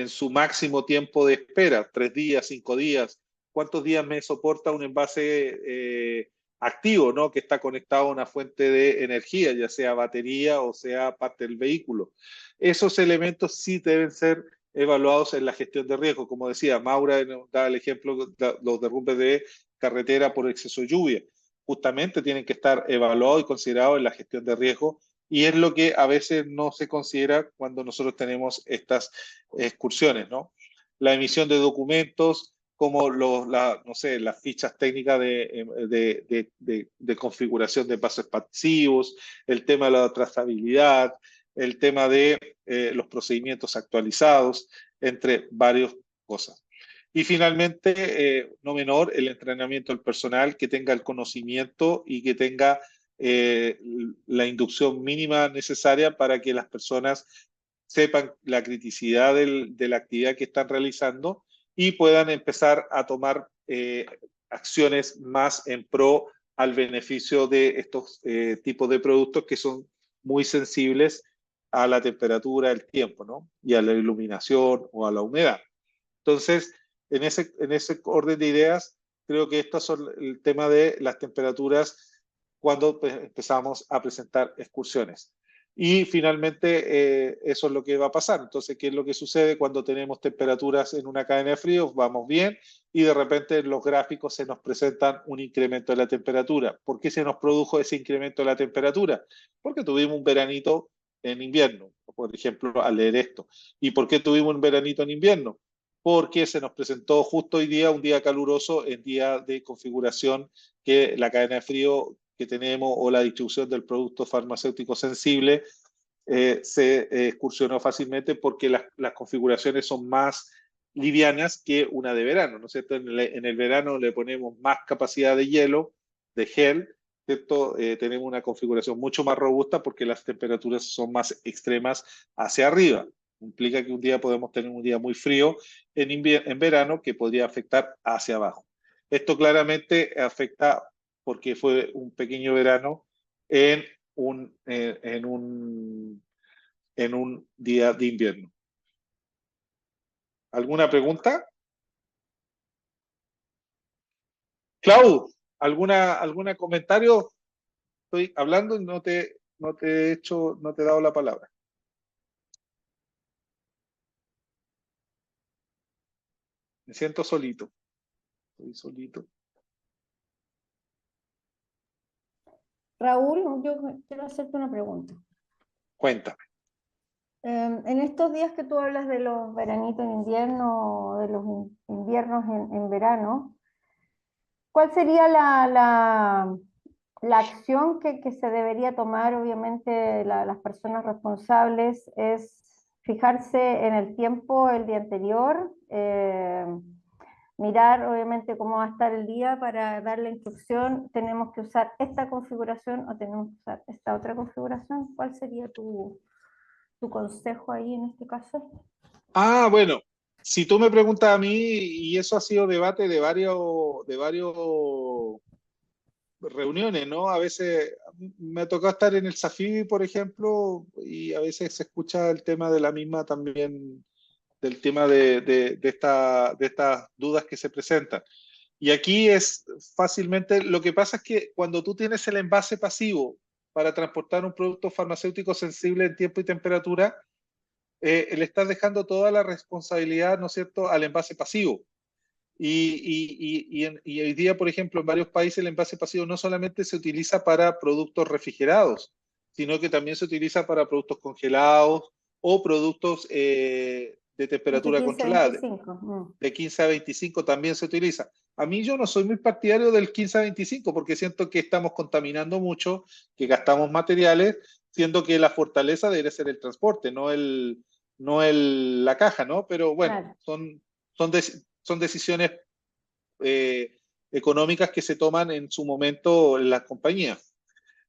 su máximo tiempo de espera? 3 días, 5 días. ¿Cuántos días me soporta un envase activo, ¿no? Que está conectado a una fuente de energía, ya sea batería o sea parte del vehículo? Esos elementos sí deben ser evaluados en la gestión de riesgo. Como decía, Maura da el ejemplo de los derrumbes de carretera por exceso de lluvia. Justamente tienen que estar evaluados y considerados en la gestión de riesgo, y es lo que a veces no se considera cuando nosotros tenemos estas excursiones, ¿no? La emisión de documentos, como no sé, las fichas técnicas de configuración de pasos pasivos, el tema de la trazabilidad, el tema de los procedimientos actualizados, entre varias cosas. Y finalmente, no menor, el entrenamiento del personal, que tenga el conocimiento y que tenga la inducción mínima necesaria para que las personas sepan la criticidad de la actividad que están realizando y puedan empezar a tomar acciones más en pro al beneficio de estos tipos de productos que son muy sensibles a la temperatura, el tiempo, ¿no? Y a la iluminación o a la humedad. Entonces, en ese orden de ideas, creo que estos son el tema de las temperaturas cuando empezamos a presentar excursiones. Y finalmente, eso es lo que va a pasar. Entonces, ¿qué es lo que sucede cuando tenemos temperaturas en una cadena de frío? Vamos bien y de repente en los gráficos se nos presentan un incremento de la temperatura. ¿Por qué se nos produjo ese incremento de la temperatura? Porque tuvimos un veranito en invierno, por ejemplo, al leer esto. ¿Y por qué tuvimos un veranito en invierno? Porque se nos presentó justo hoy día, un día caluroso, en día de configuración que la cadena de frío que tenemos o la distribución del producto farmacéutico sensible se excursionó fácilmente porque las configuraciones son más livianas que una de verano, ¿no es cierto? En el verano le ponemos más capacidad de hielo, de gel, ¿cierto? Tenemos una configuración mucho más robusta porque las temperaturas son más extremas hacia arriba. Implica que un día podemos tener un día muy frío en verano que podría afectar hacia abajo. Esto claramente afecta porque fue un pequeño verano en un día de invierno. ¿Alguna pregunta? Clau, ¿algún comentario? Estoy hablando y no te he dado la palabra. Me siento solito. Estoy solito. Raúl, yo quiero hacerte una pregunta. Cuéntame. En estos días que tú hablas de los veranitos en invierno, de los inviernos en verano, ¿cuál sería la acción que se debería tomar? Obviamente las personas responsables es fijarse en el tiempo el día anterior, mirar obviamente cómo va a estar el día para dar la instrucción, tenemos que usar esta configuración o tenemos que usar esta otra configuración. ¿Cuál sería tu consejo ahí en este caso? Bueno, si tú me preguntas a mí, y eso ha sido debate de varios reuniones, ¿no? A veces me ha tocado estar en el SAFIB, por ejemplo, y a veces se escucha el tema de la misma también, del tema de estas dudas que se presentan. Y aquí es fácilmente, lo que pasa es que cuando tú tienes el envase pasivo para transportar un producto farmacéutico sensible en tiempo y temperatura, le estás dejando toda la responsabilidad, ¿no es cierto?, al envase pasivo. Y hoy día, por ejemplo, en varios países el envase pasivo no solamente se utiliza para productos refrigerados, sino que también se utiliza para productos congelados o productos de temperatura 15 a controlada. 25. De 15 a 25 también se utiliza. A mí yo no soy muy partidario del 15 a 25 porque siento que estamos contaminando mucho, que gastamos materiales, siendo que la fortaleza debería ser el transporte, la caja, ¿no? Pero bueno, Claro. son decisiones económicas que se toman en su momento en las compañías.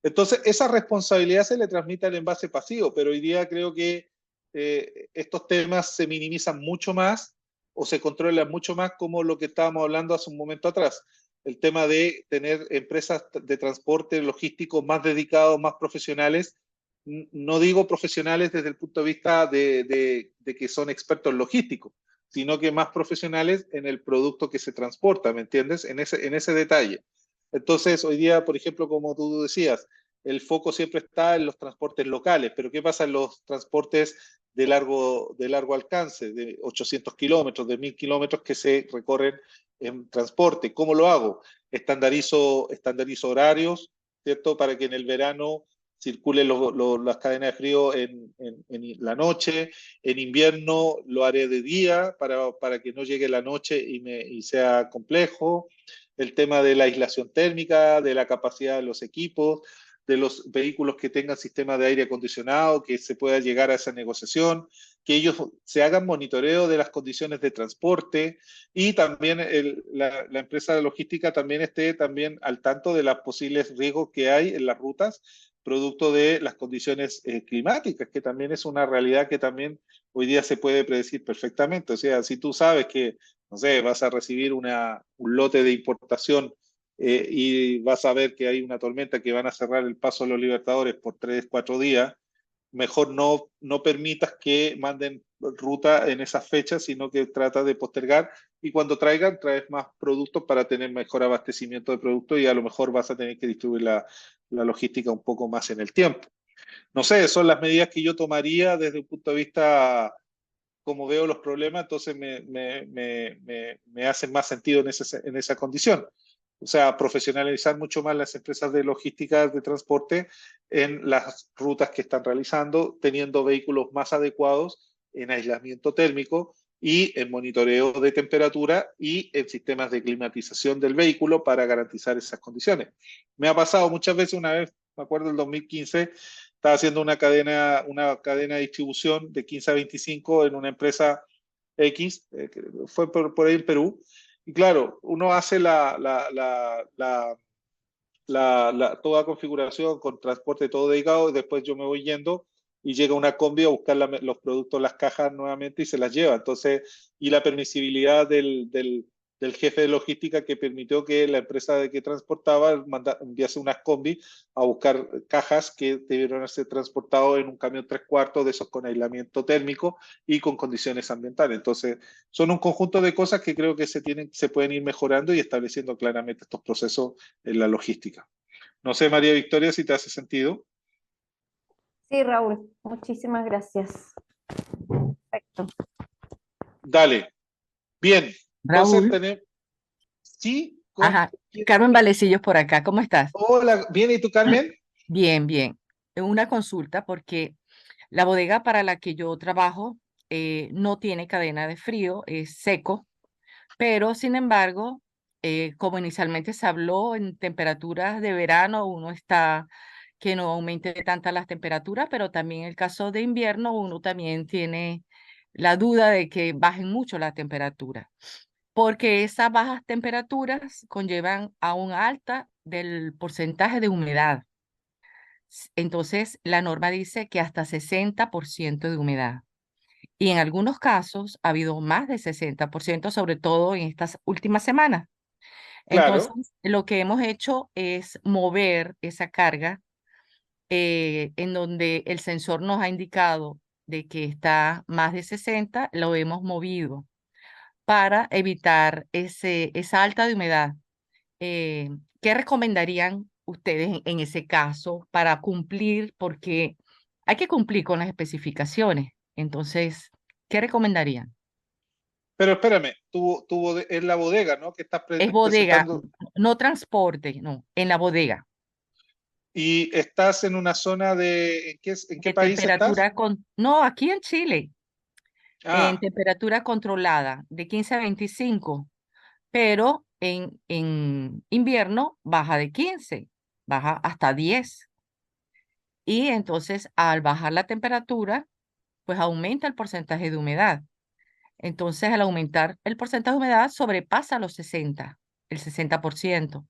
Entonces, esa responsabilidad se le transmite al envase pasivo, pero hoy día creo que estos temas se minimizan mucho más o se controlan mucho más como lo que estábamos hablando hace un momento atrás. El tema de tener empresas de transporte logístico más dedicados, más profesionales. No digo profesionales desde el punto de vista de que son expertos logísticos, sino que más profesionales en el producto que se transporta, ¿me entiendes? En ese detalle. Entonces, hoy día, por ejemplo, como tú decías, el foco siempre está en los transportes locales, pero ¿qué pasa en los transportes de largo alcance, de 800 kilómetros, de 1000 kilómetros que se recorren en transporte? ¿Cómo lo hago? Estandarizo horarios, ¿cierto? Para que en el verano circulen las cadenas de frío en la noche, en invierno lo haré de día para que no llegue la noche y sea complejo. El tema de la aislación térmica, de la capacidad de los equipos, de los vehículos que tengan sistema de aire acondicionado, que se pueda llegar a esa negociación, que ellos se hagan monitoreo de las condiciones de transporte y también la empresa de logística también esté también al tanto de los posibles riesgos que hay en las rutas, producto de las condiciones climáticas, que también es una realidad que también hoy día se puede predecir perfectamente. O sea, si tú sabes que, no sé, vas a recibir un lote de importación y vas a ver que hay una tormenta que van a cerrar el paso de los Libertadores por 3, 4 días, mejor no permitas que manden ruta en esas fechas, sino que trata de postergar y cuando traes más productos para tener mejor abastecimiento de productos y a lo mejor vas a tener que distribuir la logística un poco más en el tiempo. No sé, son las medidas que yo tomaría desde un punto de vista como veo los problemas, entonces me hacen más sentido en esa condición. O sea, profesionalizar mucho más las empresas de logística de transporte en las rutas que están realizando, teniendo vehículos más adecuados en aislamiento térmico y en monitoreo de temperatura y en sistemas de climatización del vehículo para garantizar esas condiciones. Me ha pasado muchas veces, una vez, me acuerdo, en 2015, estaba haciendo una cadena de distribución de 15 a 25 en una empresa X, que fue por ahí en Perú. Y claro, uno hace toda configuración con transporte todo dedicado y después yo me voy yendo y llega una combi a buscar los productos, las cajas nuevamente y se las lleva. Entonces, y la permisibilidad del jefe de logística que permitió que la empresa de que transportaba enviase unas combi a buscar cajas que debieron ser transportadas en un camión 3/4 de esos con aislamiento térmico y con condiciones ambientales. Entonces, son un conjunto de cosas que creo que se pueden ir mejorando y estableciendo claramente estos procesos en la logística. No sé, María Victoria, si te hace sentido. Sí, Raúl, muchísimas gracias. Perfecto. Dale. Bien. Entonces Raúl, tenemos... Sí. ajá, Carmen Valecillos por acá, ¿cómo estás? Hola, bien, ¿y tú, Carmen? Bien, bien. Una consulta porque la bodega para la que yo trabajo no tiene cadena de frío, es seco, pero sin embargo, como inicialmente se habló en temperaturas de verano, uno está que no aumente tanta las temperaturas, pero también en el caso de invierno, uno también tiene la duda de que bajen mucho la temperatura, porque esas bajas temperaturas conllevan a un alta del porcentaje de humedad. Entonces, la norma dice que hasta 60% de humedad. Y en algunos casos ha habido más de 60%, sobre todo en estas últimas semanas. Claro. Entonces, lo que hemos hecho es mover esa carga en donde el sensor nos ha indicado de que está más de 60, lo hemos movido para evitar esa alta de humedad. ¿Qué recomendarían ustedes en ese caso para cumplir? Porque hay que cumplir con las especificaciones. Entonces, ¿qué recomendarían? Pero espérame, es la bodega, ¿no? Que estás Es bodega, presentando. no transporte, no, en la bodega. Y estás en una zona ¿en qué De país estás? temperatura no, aquí en Chile, en Ah, temperatura controlada, de 15 a 25, pero en invierno baja de 15, baja hasta 10. Y entonces, al bajar la temperatura, pues aumenta el porcentaje de humedad. Entonces, al aumentar el porcentaje de humedad, sobrepasa los 60, el 60%.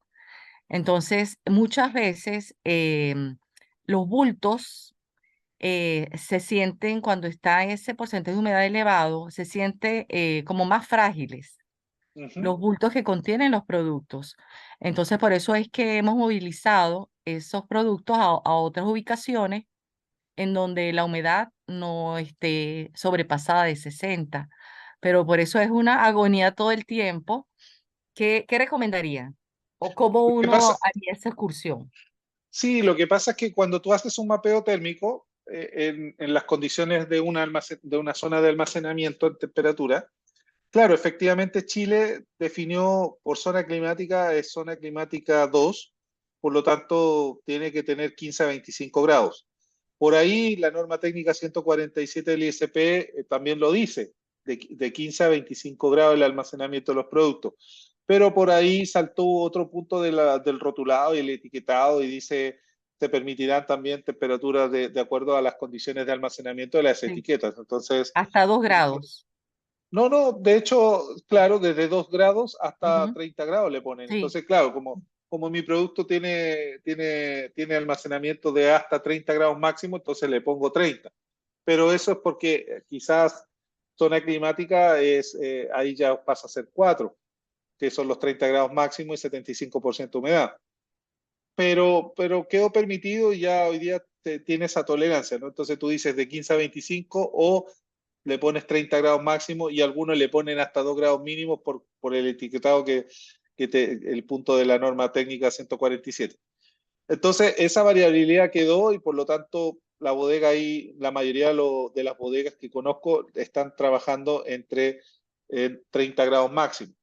Entonces, muchas veces los bultos se sienten, cuando está ese porcentaje de humedad elevado, se siente como más frágiles ujú. los bultos que contienen los productos. Entonces, por eso es que hemos movilizado esos productos a otras ubicaciones en donde la humedad no esté sobrepasada de 60. Pero por eso es una agonía todo el tiempo. ¿Qué recomendaría? ¿O cómo Lo que pasa, uno haría esa excursión? sí, lo que pasa es que cuando tú haces un mapeo térmico, en las condiciones de de una zona de almacenamiento en temperatura, claro, efectivamente Chile definió por zona climática, es zona climática 2, por lo tanto tiene que tener 15 a 25 grados. Por ahí la norma técnica 147 del ISP también lo dice, de 15 a 25 grados el almacenamiento de los productos. Pero por ahí saltó otro punto del rotulado y el etiquetado y dice, se permitirán también temperaturas de acuerdo a las condiciones de almacenamiento de las Sí. etiquetas. Entonces, Hasta 2 grados. no, no, de hecho, claro, desde 2 grados hasta Ujú. 30 grados le ponen. Sí, Entonces, claro, como mi producto tiene almacenamiento de hasta 30 grados máximo, entonces le pongo 30. Pero eso es porque quizás zona climática ahí ya pasa a ser 4, que son los 30 grados máximo y 75% humedad. Pero quedó permitido y ya hoy día tiene esa tolerancia, ¿no? Entonces tú dices de 15 a 25 o le pones 30 grados máximo y algunos le ponen hasta 2 grados mínimos por el etiquetado el punto de la norma técnica 147. Entonces, esa variabilidad quedó y por lo tanto la bodega ahí, la mayoría de las bodegas que conozco están trabajando entre 30 grados máximo.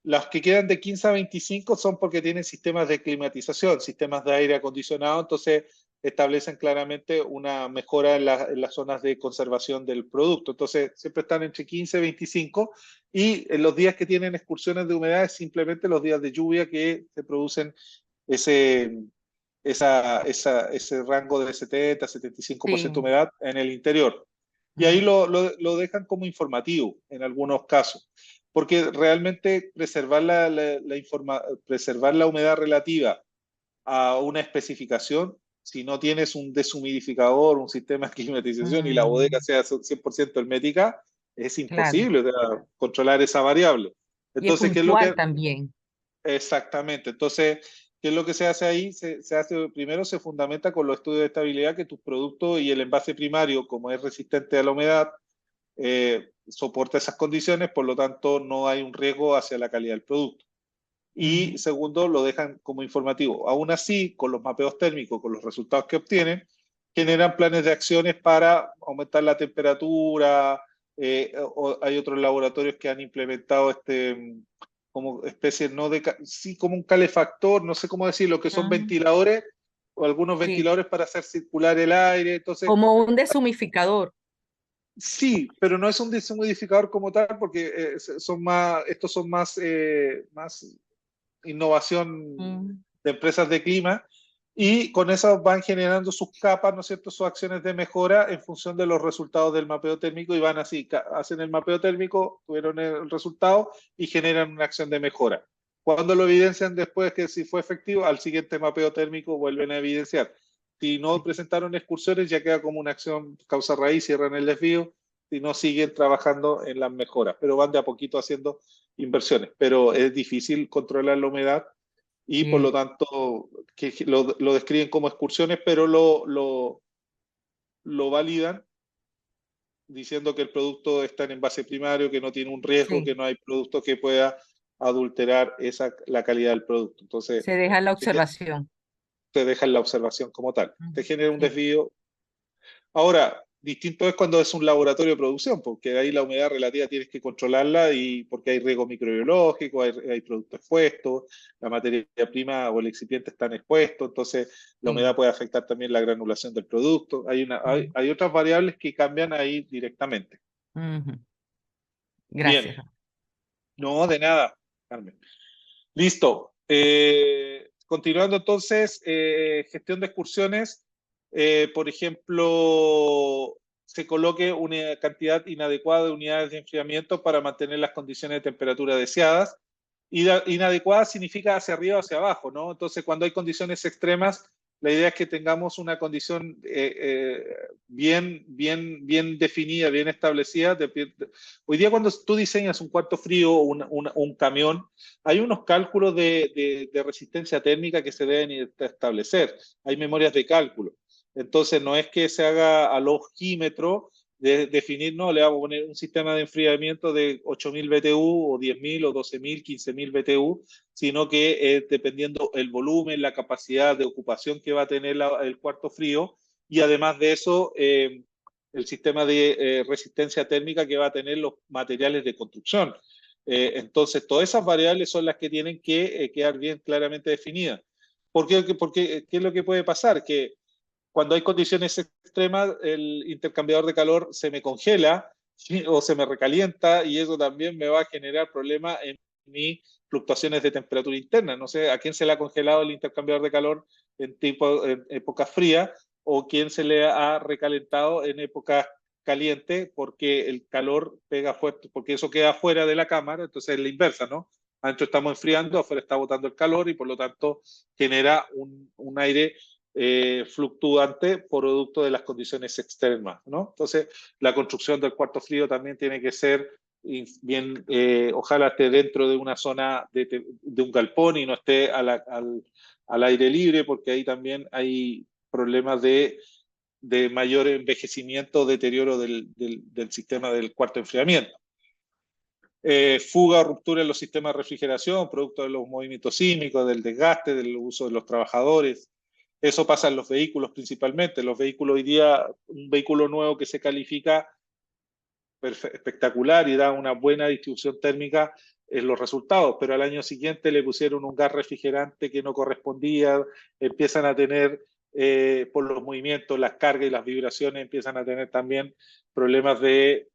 Las que quedan de 15 a 25 son porque tienen sistemas de climatización, sistemas de aire acondicionado, entonces establecen claramente una mejora en las zonas de conservación del producto. Entonces, siempre están entre 15 y 25 y en los días que tienen excursiones de humedad es simplemente los días de lluvia que se producen ese, ese rango de 70, 75% sí, humedad en el interior. Y ahí ujú, lo dejan como informativo en algunos casos, porque realmente preservar la humedad relativa a una especificación, si no tienes un deshumidificador, un sistema de climatización y la bodega mm, sea 100% hermética, es claro. imposible, o sea, controlar esa variable. Y es Entonces, ¿qué es lo puntual que también. exactamente? Entonces, ¿qué es lo que se hace ahí? Se hace, primero se fundamenta con los estudios de estabilidad que tus productos y el envase primario, como es resistente a la humedad, soporta esas condiciones, por lo tanto no hay un riesgo hacia la calidad del producto. Y Ujú, segundo, lo dejan como informativo. Aún así, con los mapeos térmicos, con los resultados que obtienen, generan planes de acciones para aumentar la temperatura. Hay otros laboratorios que han implementado como especie, no de, sí, como un calefactor, no sé cómo decirlo, que son mm, ventiladores o algunos sí, ventiladores para hacer circular el aire. Entonces, como un deshumificador. sí, pero no es un deshumidificador como tal, porque estos son más innovación Mm, de empresas de clima, y con eso van generando sus capas, ¿no es cierto?, sus acciones de mejora en función de los resultados del mapeo térmico, y van así, hacen el mapeo térmico, tuvieron el resultado y generan una acción de mejora. Cuando lo evidencian después que si fue efectivo, al siguiente mapeo térmico vuelven a evidenciar. Si no sí, presentaron excursiones, ya queda como una acción causa-raíz, cierran el desvío, si no siguen trabajando en las mejoras, pero van de a poquito haciendo inversiones. Pero es difícil controlar la humedad y por lo bien, tanto lo describen como excursiones, pero lo validan diciendo que el producto está en envase primario, que no tiene un riesgo, sí. que no hay producto que pueda adulterar la calidad del producto. Entonces, Se deja la te, observación. te dejan la observación como tal. Te Ujú, genera un sí, desvío. Ahora, Distinto es cuando es un laboratorio de producción, porque ahí la humedad relativa tienes que controlarla y porque hay riesgo microbiológico, hay productos expuestos, la materia prima o el excipiente están expuestos, entonces la humedad puede afectar también la granulación del producto. Hay otras variables que cambian ahí directamente. Gracias. Bien, no, de nada, Carmen. Listo. Continuando entonces, gestión de excursiones. Por ejemplo, se coloque una cantidad inadecuada de unidades de enfriamiento para mantener las condiciones de temperatura deseadas. Inadecuada significa hacia arriba o hacia abajo, ¿no? Entonces, cuando hay condiciones extremas, la idea es que tengamos una condición bien definida, bien establecida. Hoy día, cuando tú diseñas un cuarto frío o un camión, hay unos cálculos de resistencia térmica que se deben establecer. Hay memorias de cálculo. Entonces, no es que se haga al ojímetro de definir, no, le vamos a poner un sistema de enfriamiento de 8.000 BTU o 10.000 o 12.000, 15.000 BTU, sino que dependiendo el volumen, la capacidad de ocupación que va a tener el cuarto frío, y además de eso, el sistema de resistencia térmica que va a tener los materiales de construcción. Entonces, todas esas variables son las que tienen que quedar bien claramente definidas. Porque, ¿qué es lo que puede pasar? Que cuando hay condiciones extremas, el intercambiador de calor se me congela o se me recalienta, y eso también me va a generar problemas en mis fluctuaciones de temperatura interna. No sé a quién se le ha congelado el intercambiador de calor en épocas frías, o quién se le ha recalentado en épocas calientes, porque el calor pega fuerte, porque eso queda fuera de la cámara. Entonces es la inversa, ¿no? Adentro estamos enfriando, afuera está botando el calor, y por lo tanto genera un aire fluctuante producto de las condiciones externas, ¿no? Entonces, la construcción del cuarto frío también tiene que ser bien, ojalá esté dentro de una zona de un galpón y no esté al aire libre, porque ahí también hay problemas de mayor envejecimiento, deterioro del sistema del cuarto enfriamiento. Fuga o ruptura en los sistemas de refrigeración, producto de los movimientos sísmicos, del desgaste, del uso de los trabajadores. Eso pasa en los vehículos principalmente. Los vehículos hoy día, un vehículo nuevo que se califica espectacular y da una buena distribución térmica en los resultados, pero al año siguiente le pusieron un gas refrigerante que no correspondía, empiezan a tener, por los movimientos, las cargas y las vibraciones, empiezan a tener también problemas de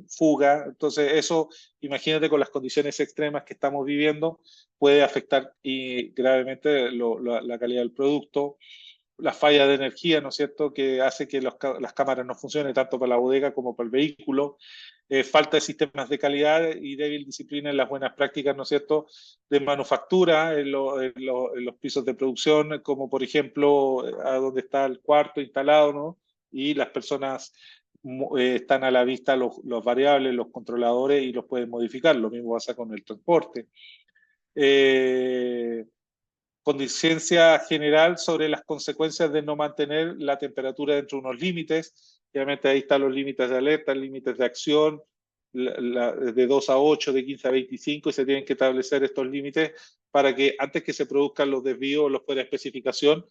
fuga. Entonces eso, imagínate, con las condiciones extremas que estamos viviendo, puede afectar gravemente la calidad del producto. La falla de energía, ¿no es cierto?, que hace que las cámaras no funcionen tanto para la bodega como para el vehículo. Falta de sistemas de calidad y débil disciplina en las buenas prácticas, ¿no es cierto?, de manufactura en los pisos de producción, como por ejemplo a donde está el cuarto instalado, ¿no? Y las personas están a la vista los variables, los controladores, y los pueden modificar. Lo mismo pasa con el transporte. Conciencia general sobre las consecuencias de no mantener la temperatura dentro de unos límites. Obviamente ahí están los límites de alerta, límites de acción, de 2 a 8, de 15 a 25, y se tienen que establecer estos límites para que antes que se produzcan los desvíos o los fuera de especificación,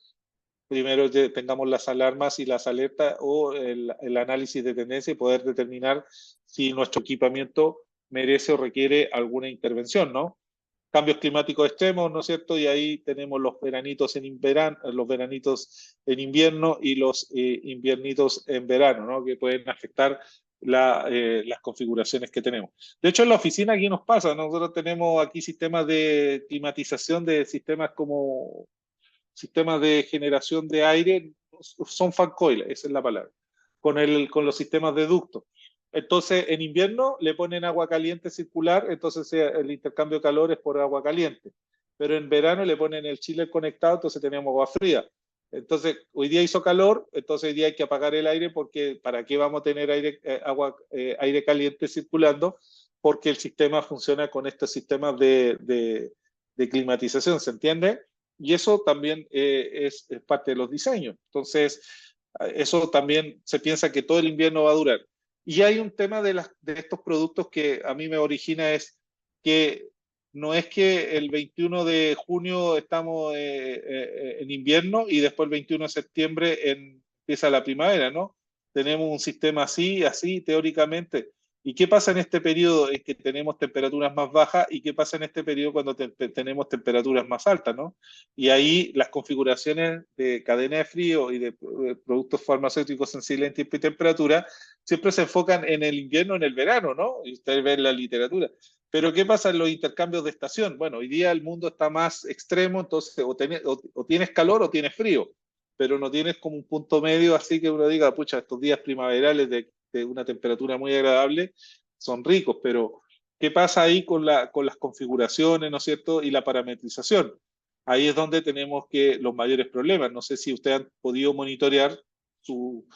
primero tengamos las alarmas y las alertas o el análisis de tendencia, y poder determinar si nuestro equipamiento merece o requiere alguna intervención, ¿no? Cambios climáticos extremos, ¿no es cierto? Y ahí tenemos los veranitos los veranitos en invierno y los inviernitos en verano, ¿no? Que pueden afectar las configuraciones que tenemos. De hecho, en la oficina aquí nos pasa. Nosotros tenemos aquí sistemas de climatización, de sistemas como sistemas de generación de aire, son fan coil, esa es la palabra, con los sistemas de ducto. Entonces, en invierno le ponen agua caliente circular, entonces el intercambio de calor es por agua caliente. Pero en verano le ponen el chiller conectado, entonces tenemos agua fría. Entonces, hoy día hizo calor, entonces hoy día hay que apagar el aire, porque ¿para qué vamos a tener aire caliente circulando? Porque el sistema funciona con estos sistemas de climatización, ¿se entiende? Y eso también es parte de los diseños. Entonces, eso también se piensa que todo el invierno va a durar. Y hay un tema de estos productos que a mí me origina, es que no es que el 21 de junio estamos en invierno y después el 21 de septiembre empieza la primavera, ¿no? tenemos un sistema así, así, teóricamente. ¿Y qué pasa en este periodo en que tenemos temperaturas más bajas? ¿Y qué pasa en este periodo cuando tenemos temperaturas más altas, ¿no? Y ahí las configuraciones de cadena de frío y de productos farmacéuticos sensibles en tiempo y temperatura siempre se enfocan en el invierno, en el verano, ¿no? Y ustedes ven la literatura. Pero ¿qué pasa en los intercambios de estación? Bueno, hoy día el mundo está más extremo, entonces o tienes calor o tienes frío, pero no tienes como un punto medio, así que uno diga, pucha, estos días primaverales de una temperatura muy agradable son ricos, pero ¿qué pasa ahí con las configuraciones, ¿no es cierto? Y la parametrización. Ahí es donde tenemos los mayores problemas. No sé si ustedes han podido monitorear su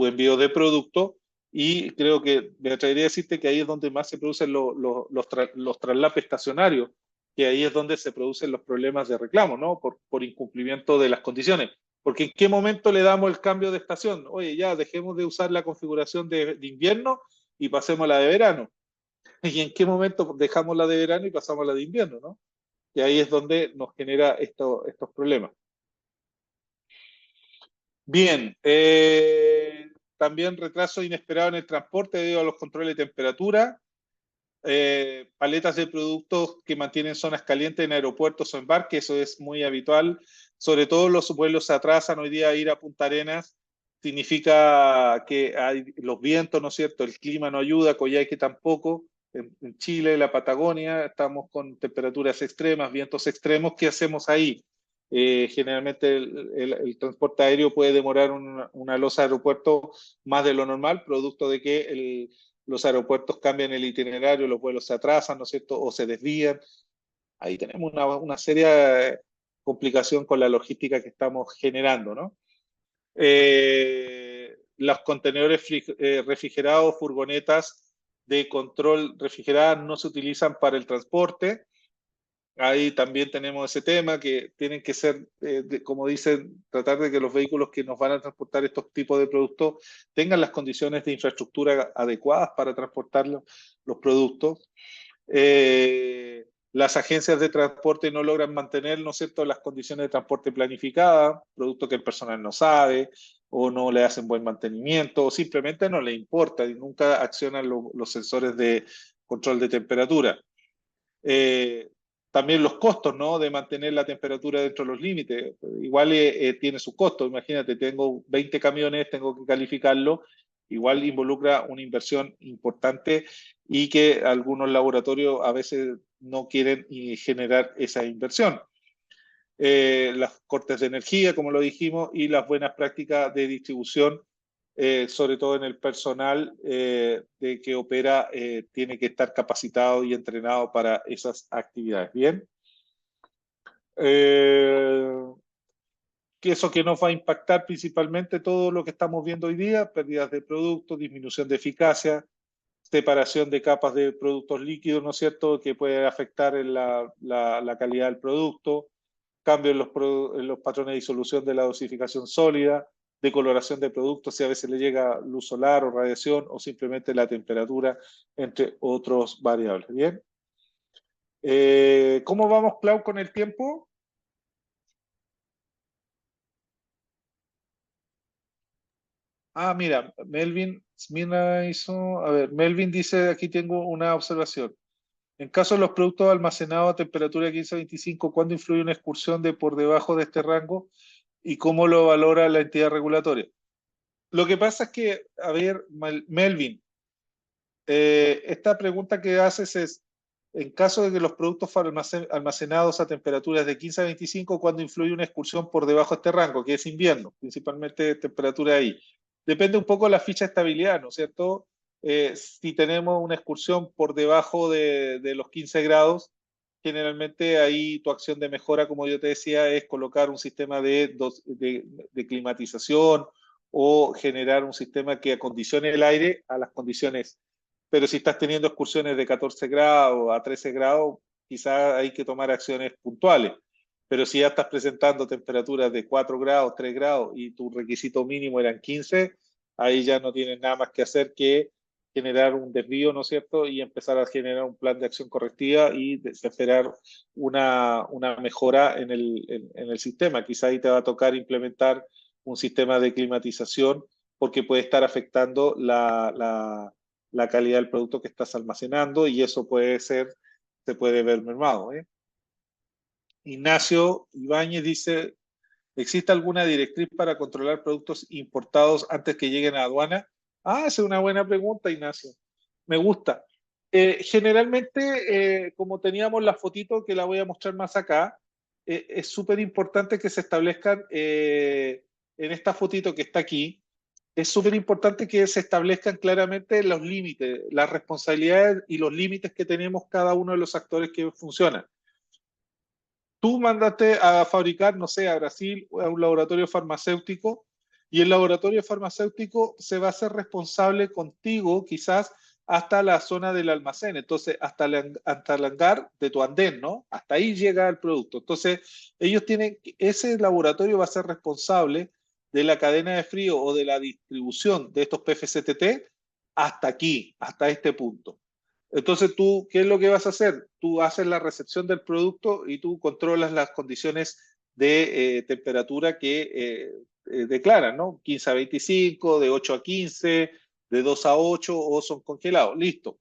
envío de producto, y creo que me atrevería a decirte que ahí es donde más se producen los traslapes estacionarios, que ahí es donde se producen los problemas de reclamo, ¿no? Por incumplimiento de las condiciones. Porque ¿en qué momento le damos el cambio de estación? Oye, ya dejemos de usar la configuración de invierno y pasemos a la de verano. ¿Y en qué momento dejamos la de verano y pasamos a la de invierno, ¿no? Y ahí es donde nos genera estos problemas. Bien, también retraso inesperado en el transporte debido a los controles de temperatura. Paletas de productos que mantienen zonas calientes en aeropuertos o embarques, eso es muy habitual. Sobre todo los vuelos se atrasan. Hoy día ir a Punta Arenas significa que hay los vientos, ¿no es cierto? El clima no ayuda, Coyhaique tampoco. En Chile, la Patagonia, estamos con temperaturas extremas, vientos extremos. ¿Qué hacemos ahí? Generalmente el transporte aéreo puede demorar una losa de aeropuerto más de lo normal, producto de que los aeropuertos cambian el itinerario, los vuelos se atrasan, ¿no es cierto?, o se desvían. Ahí tenemos una seria complicación con la logística que estamos generando, ¿no? Los contenedores refrigerados, furgonetas de control refrigeradas no se utilizan para el transporte. Ahí también tenemos ese tema, que tienen que ser, como dicen, tratar de que los vehículos que nos van a transportar estos tipos de productos tengan las condiciones de infraestructura adecuadas para transportar los productos. Las agencias de transporte no logran mantener, ¿no es cierto?, las condiciones de transporte planificadas, producto que el personal no sabe, o no le hacen buen mantenimiento, o simplemente no le importa y nunca accionan los sensores de control de temperatura. También los costos, ¿no?, de mantener la temperatura dentro de los límites. Igual tiene su costo. Imagínate, tengo 20 camiones, tengo que calificarlo. Igual involucra una inversión importante y que algunos laboratorios a veces no quieren generar esa inversión. Los cortes de energía, como lo dijimos, y las buenas prácticas de distribución, sobre todo en el personal de que opera, tiene que estar capacitado y entrenado para esas actividades. Bien. Que eso que nos va a impactar principalmente todo lo que estamos viendo hoy día: pérdidas de productos, disminución de eficacia, separación de capas de productos líquidos, ¿no es cierto?, que puede afectar en la calidad del producto, cambio en los patrones de disolución de la dosificación sólida, decoloración de productos si a veces le llega luz solar o radiación, o simplemente la temperatura, entre otros variables. Bien. ¿Cómo vamos, Clau, con el tiempo? Mira, Melvin Smina hizo, a ver, Melvin dice, aquí tengo una observación. En caso de los productos almacenados a temperatura 15-25, ¿cuándo influye una excursión de por debajo de este rango y cómo lo valora la entidad regulatoria? Lo que pasa es que, a ver, Melvin, esta pregunta que haces es, en caso de que los productos almacenados a temperaturas de 15-25, ¿cuándo influye una excursión por debajo de este rango, que es invierno, principalmente temperatura ahí? Depende un poco de la ficha de estabilidad, ¿no es cierto? Si tenemos una excursión por debajo de los 15 grados, generalmente ahí tu acción de mejora, como yo te decía, es colocar un sistema de climatización o generar un sistema que acondicione el aire a las condiciones. Pero si estás teniendo excursiones de 14 grados a 13 grados, quizás hay que tomar acciones puntuales. Pero si ya estás presentando temperaturas de 4 grados, 3 grados y tu requisito mínimo eran 15, ahí ya no tienes nada más que hacer que generar un desvío, ¿no es cierto?, y empezar a generar un plan de acción correctiva y esperar una mejora en el sistema. Quizá ahí te va a tocar implementar un sistema de climatización porque puede estar afectando la calidad del producto que estás almacenando y eso se puede ver mermado, ¿eh? Ignacio Ibáñez dice, ¿existe alguna directriz para controlar productos importados antes que lleguen a aduana? Ah, esa es una buena pregunta, Ignacio. Me gusta. Generalmente, como teníamos la fotito que la voy a mostrar más acá, es súper importante que se establezcan en esta fotito que está aquí, es súper importante que se establezcan claramente los límites, las responsabilidades y los límites que tenemos cada uno de los actores que funcionan. Tú mandaste a fabricar, no sé, a Brasil, a un laboratorio farmacéutico, y el laboratorio farmacéutico se va a hacer responsable contigo, quizás, hasta la zona del almacén, entonces hasta el hangar de tu andén, ¿no? Hasta ahí llega el producto. Entonces, ese laboratorio va a ser responsable de la cadena de frío o de la distribución de estos PFCTT hasta aquí, hasta este punto. Entonces tú, ¿qué es lo que vas a hacer? Tú haces la recepción del producto y tú controlas las condiciones de temperatura que declaran, ¿no? 15 a 25, de 8 a 15, de 2 a 8 o son congelados. Listo.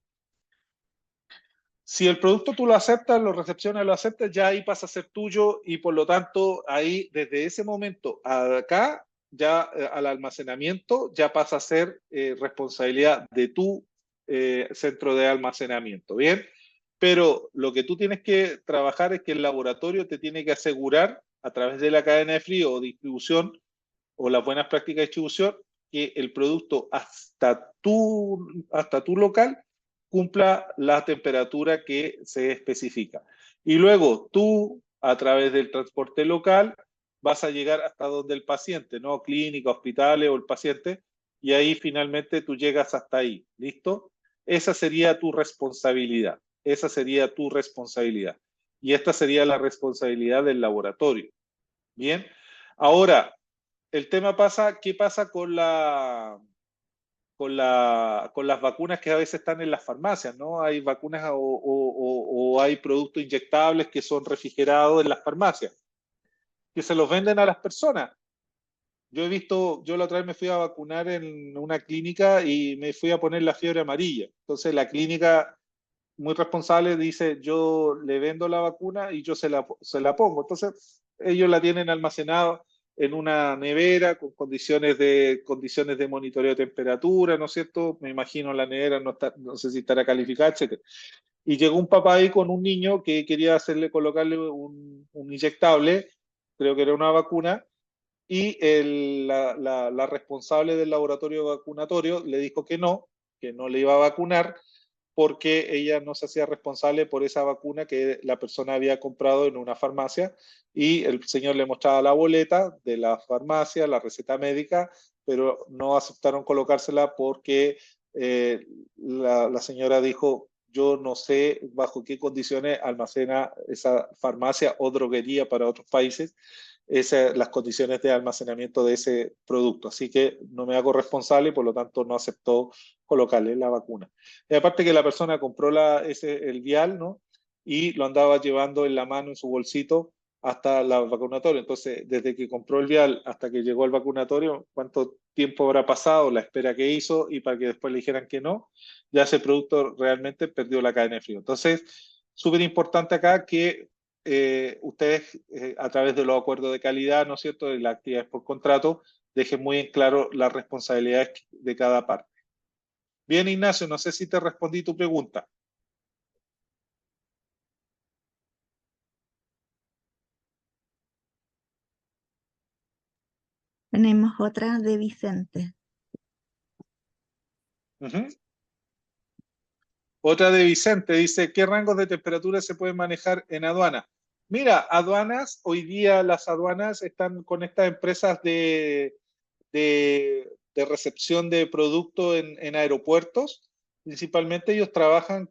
Si el producto tú lo aceptas, lo recepcionas, lo aceptas, ya ahí pasa a ser tuyo y por lo tanto ahí desde ese momento a acá, ya al almacenamiento, ya pasa a ser responsabilidad de tu centro de almacenamiento, ¿bien? Pero lo que tú tienes que trabajar es que el laboratorio te tiene que asegurar a través de la cadena de frío o distribución o las buenas prácticas de distribución que el producto hasta tu local cumpla la temperatura que se especifica. Y luego tú, a través del transporte local, vas a llegar hasta donde el paciente, ¿no? Clínica, hospitales o el paciente, y ahí finalmente tú llegas hasta ahí. ¿Listo? Esa sería tu responsabilidad. Esa sería tu responsabilidad. Y esta sería la responsabilidad del laboratorio. Bien. Ahora, el tema pasa, ¿qué pasa con las vacunas que a veces están en las farmacias, ¿no? Hay vacunas o hay productos inyectables que son refrigerados en las farmacias, que se los venden a las personas. Yo la otra vez me fui a vacunar en una clínica y me fui a poner la fiebre amarilla. Entonces la clínica, muy responsable, dice, yo le vendo la vacuna y yo se la pongo. Entonces ellos la tienen almacenada en una nevera con condiciones de monitoreo de temperatura, ¿no es cierto? Me imagino la nevera, no sé si estará calificada, etc. Y llegó un papá ahí con un niño que quería colocarle un inyectable, creo que era una vacuna, y la responsable del laboratorio vacunatorio le dijo que no le iba a vacunar, porque ella no se hacía responsable por esa vacuna que la persona había comprado en una farmacia y el señor le mostraba la boleta de la farmacia, la receta médica, pero no aceptaron colocársela porque la señora dijo, yo no sé bajo qué condiciones almacena esa farmacia o droguería para otros países las condiciones de almacenamiento de ese producto. Así que no me hago responsable y por lo tanto no aceptó colocarle la vacuna. Y aparte que la persona compró el vial, ¿no? Y lo andaba llevando en la mano, en su bolsito, hasta la vacunatoria. Entonces, desde que compró el vial hasta que llegó al vacunatorio, ¿cuánto tiempo habrá pasado? La espera que hizo y para que después le dijeran que no, ya ese producto realmente perdió la cadena de frío. Entonces, súper importante acá que ustedes, a través de los acuerdos de calidad, ¿no es cierto?, de las actividades por contrato, dejen muy en claro las responsabilidades de cada parte. Bien, Ignacio, no sé si te respondí tu pregunta. Tenemos otra de Vicente. Otra de Vicente dice, ¿qué rangos de temperatura se pueden manejar en aduana? Mira, aduanas, hoy día las aduanas están con estas empresas de recepción de productos en aeropuertos. Principalmente ellos trabajan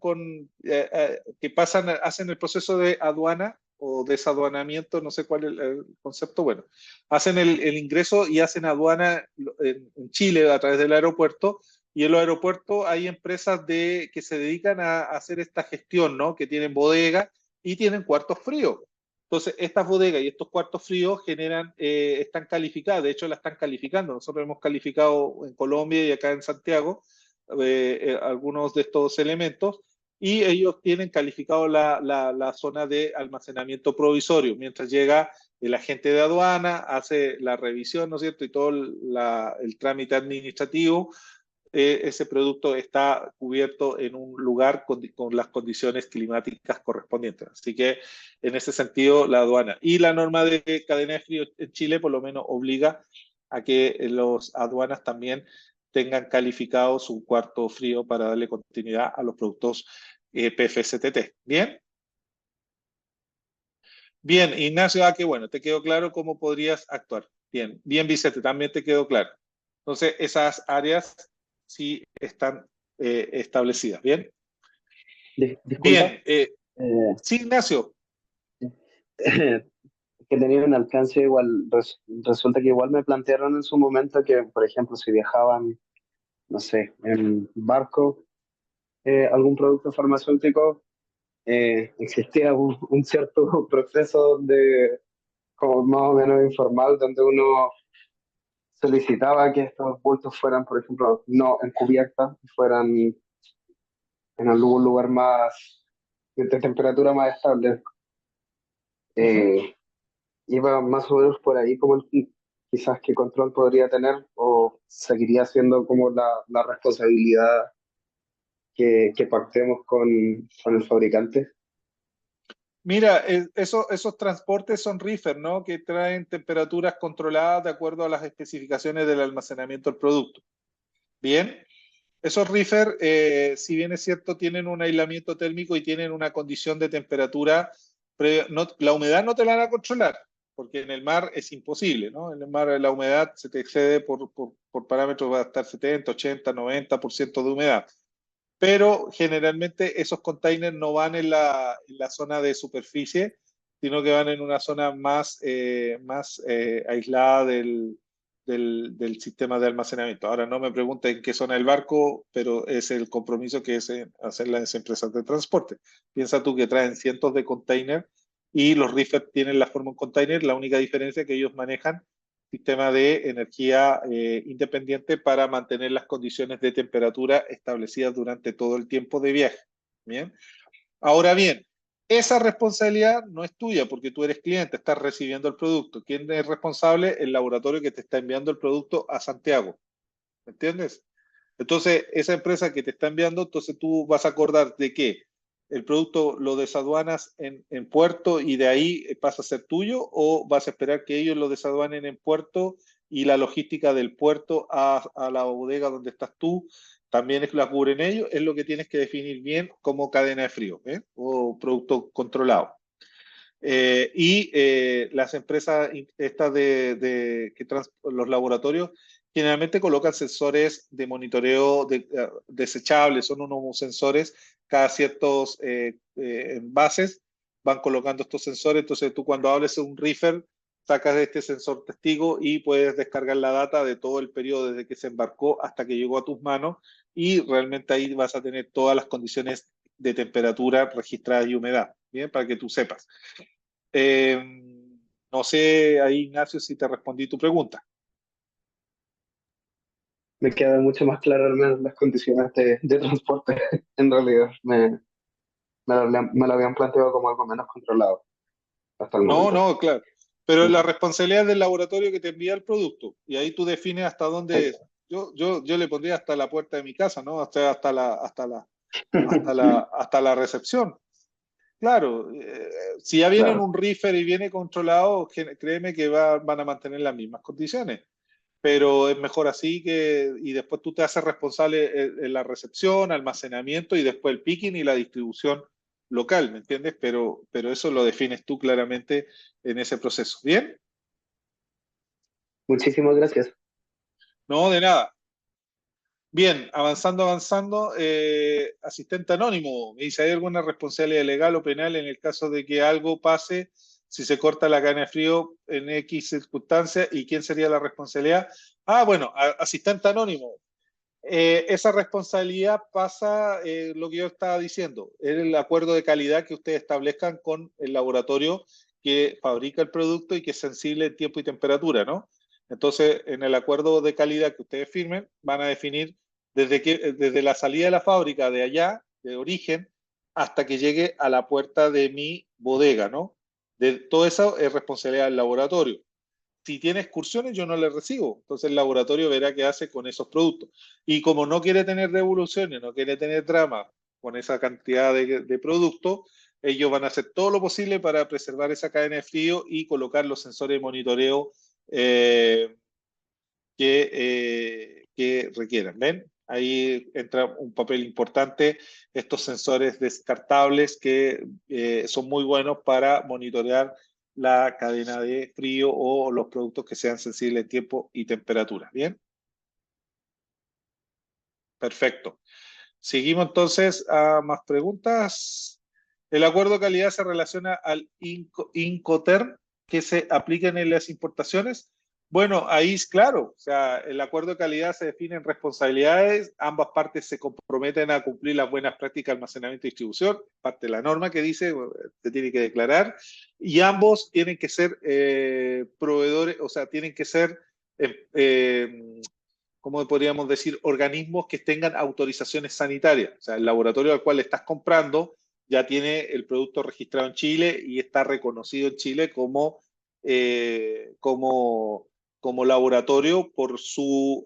hacen el proceso de aduana o desaduanamiento, no sé cuál es el concepto, bueno, hacen el ingreso y hacen aduana en Chile a través del aeropuerto, y en los aeropuertos hay empresas que se dedican a hacer esta gestión, ¿no? Que tienen bodega y tienen cuartos fríos. Entonces, estas bodegas y estos cuartos fríos generan, están calificadas, de hecho la están calificando. Nosotros hemos calificado en Colombia y acá en Santiago algunos de estos elementos, y ellos tienen calificado la zona de almacenamiento provisorio. Mientras llega el agente de aduana, hace la revisión, ¿no es cierto? Y todo el trámite administrativo, ese producto está cubierto en un lugar con las condiciones climáticas correspondientes. Así que en ese sentido la aduana. Y la norma de cadena de frío en Chile por lo menos obliga a que los aduanas también tengan calificado su cuarto frío para darle continuidad a los productos PFSTT. ¿Bien? Bien, Ignacio, qué bueno, te quedó claro cómo podrías actuar. Bien, bien, Vicente, también te quedó claro. Entonces, esas áreas sí están establecidas. ¿Bien? Disculpa, Bien, sí, Ignacio. que tenía un alcance igual. Resulta que igual me plantearon en su momento que, por ejemplo, si viajaban, no sé, en barco, algún producto farmacéutico, existía un cierto proceso de, como más o menos informal, donde uno solicitaba que estos bultos fueran, por ejemplo, no en cubierta, fueran en algún lugar más, de temperatura más estable. Eh, Iba más o menos por ahí como quizás qué control podría tener o seguiría siendo como la responsabilidad que pactemos con el fabricante. Mira, esos transportes son reefer, ¿no? Que traen temperaturas controladas de acuerdo a las especificaciones del almacenamiento del producto. Bien, esos reefer, si bien es cierto, tienen un aislamiento térmico y tienen una condición de temperatura previa. La humedad no te la van a controlar, porque en el mar es imposible, ¿no? En el mar la humedad se te excede por parámetros, va a estar 70, 80, 90% de humedad. Pero generalmente esos containers no van en la zona de superficie, sino que van en una zona más aislada del sistema de almacenamiento. Ahora no me pregunten en qué zona del barco, pero es el compromiso que es hacer las empresas de transporte. Piensa tú que traen cientos de containers y los reefers tienen la forma de un container, la única diferencia es que ellos manejan sistema de energía independiente para mantener las condiciones de temperatura establecidas durante todo el tiempo de viaje. ¿Bien? Ahora bien, esa responsabilidad no es tuya porque tú eres cliente, estás recibiendo el producto. ¿Quién es responsable? El laboratorio que te está enviando el producto a Santiago. ¿Me entiendes? Entonces, esa empresa que te está enviando, entonces tú vas a acordar de que el producto lo desaduanas en puerto y de ahí pasa a ser tuyo, o vas a esperar que ellos lo desaduanen en puerto y la logística del puerto a la bodega donde estás tú también la cubren ellos. Es lo que tienes que definir bien como cadena de frío, o producto controlado. Las empresas estas los laboratorios generalmente colocan sensores de monitoreo desechables, son unos sensores cada ciertos envases, van colocando estos sensores, entonces tú cuando hables de un reefer, sacas este sensor testigo y puedes descargar la data de todo el periodo desde que se embarcó hasta que llegó a tus manos, y realmente ahí vas a tener todas las condiciones de temperatura registradas y humedad, ¿bien? Para que tú sepas. No sé ahí, Ignacio, si te respondí tu pregunta. Me queda mucho más claro al menos las condiciones de transporte. En realidad, me lo habían planteado como algo menos controlado hasta el No, momento. no, claro. Pero la responsabilidad es del laboratorio que te envía el producto. Y ahí tú defines hasta dónde es. Yo le pondría hasta la puerta de mi casa, ¿no? Hasta la recepción. Claro, si ya viene en Claro. un reefer y viene controlado, créeme que van a mantener las mismas condiciones. Pero es mejor así, y después tú te haces responsable en la recepción, almacenamiento y después el picking y la distribución local, ¿me entiendes? Pero eso lo defines tú claramente en ese proceso. ¿Bien? Muchísimas gracias. No, de nada. Bien, avanzando. Asistente anónimo, me dice, ¿hay alguna responsabilidad legal o penal en el caso de que algo pase si se corta la cadena de frío en X circunstancias? ¿Y quién sería la responsabilidad? Bueno, asistente anónimo. Esa responsabilidad pasa, lo que yo estaba diciendo, es el acuerdo de calidad que ustedes establezcan con el laboratorio que fabrica el producto y que es sensible en tiempo y temperatura, ¿no? Entonces, en el acuerdo de calidad que ustedes firmen, van a definir desde la salida de la fábrica de allá, de origen, hasta que llegue a la puerta de mi bodega, ¿no? Todo eso es responsabilidad del laboratorio. Si tiene excursiones, yo no le recibo. Entonces el laboratorio verá qué hace con esos productos. Y como no quiere tener devoluciones, no quiere tener drama con esa cantidad de productos, ellos van a hacer todo lo posible para preservar esa cadena de frío y colocar los sensores de monitoreo que requieran. ¿Ven? Ahí entra un papel importante estos sensores descartables que son muy buenos para monitorear la cadena de frío o los productos que sean sensibles en tiempo y temperatura. ¿Bien? Perfecto. Seguimos entonces a más preguntas. El acuerdo de calidad se relaciona al Incoterm que se apliquen en las importaciones. Bueno, ahí es claro, o sea, el acuerdo de calidad se define en responsabilidades, ambas partes se comprometen a cumplir las buenas prácticas de almacenamiento y distribución, parte de la norma que dice, se tiene que declarar, y ambos tienen que ser proveedores, o sea, tienen que ser ¿cómo podríamos decir? Organismos que tengan autorizaciones sanitarias. O sea, el laboratorio al cual le estás comprando ya tiene el producto registrado en Chile y está reconocido en Chile como laboratorio por su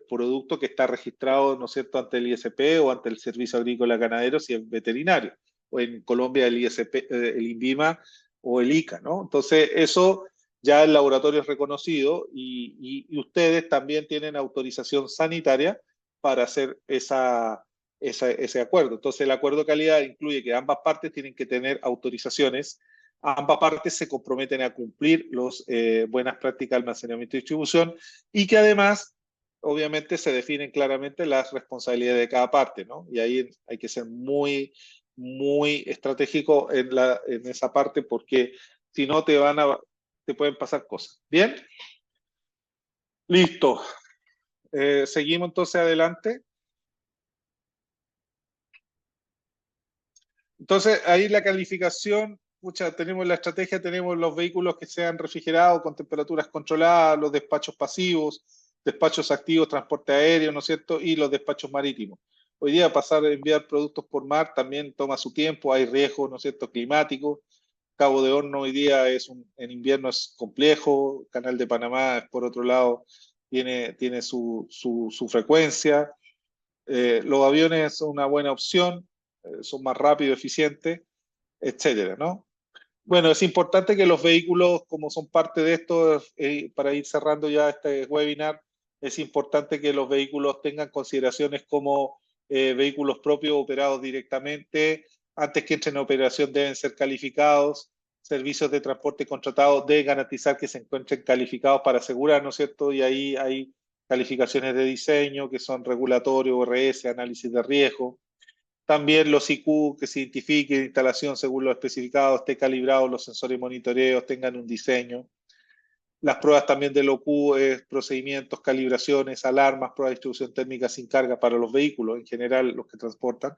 producto que está registrado, ¿no es cierto?, ante el ISP o ante el Servicio Agrícola Ganadero, si es veterinario. O en Colombia el ISP, el INVIMA o el ICA, ¿no? Entonces, eso ya el laboratorio es reconocido y ustedes también tienen autorización sanitaria para hacer ese acuerdo. Entonces, el acuerdo de calidad incluye que ambas partes tienen que tener autorizaciones, ambas partes se comprometen a cumplir las buenas prácticas de almacenamiento y distribución y que además, obviamente, se definen claramente las responsabilidades de cada parte, ¿no? Y ahí hay que ser muy, muy estratégico en esa parte porque si no te pueden pasar cosas. ¿Bien? Listo. Seguimos entonces adelante. Entonces, ahí la calificación, tenemos la estrategia, tenemos los vehículos que sean refrigerados con temperaturas controladas, los despachos pasivos, despachos activos, transporte aéreo, ¿no es cierto? Y los despachos marítimos. Hoy día pasar a enviar productos por mar también toma su tiempo, hay riesgos, ¿no es cierto?, climáticos. Cabo de Horno hoy día en invierno es complejo, Canal de Panamá, por otro lado, tiene su frecuencia. Los aviones son una buena opción, son más rápidos, eficientes, etcétera, ¿no? Bueno, es importante que los vehículos, como son parte de esto, para ir cerrando ya este webinar, es importante que los vehículos tengan consideraciones como vehículos propios operados directamente. Antes que entren en operación deben ser calificados. Servicios de transporte contratados deben garantizar que se encuentren calificados para asegurar, ¿no es cierto? Y ahí hay calificaciones de diseño que son regulatorios, ORS, análisis de riesgo. También los IQ que se identifiquen, instalación según lo especificado, esté calibrado, los sensores de monitoreo tengan un diseño. Las pruebas también del OQ, procedimientos, calibraciones, alarmas, pruebas de distribución térmica sin carga para los vehículos, en general los que transportan.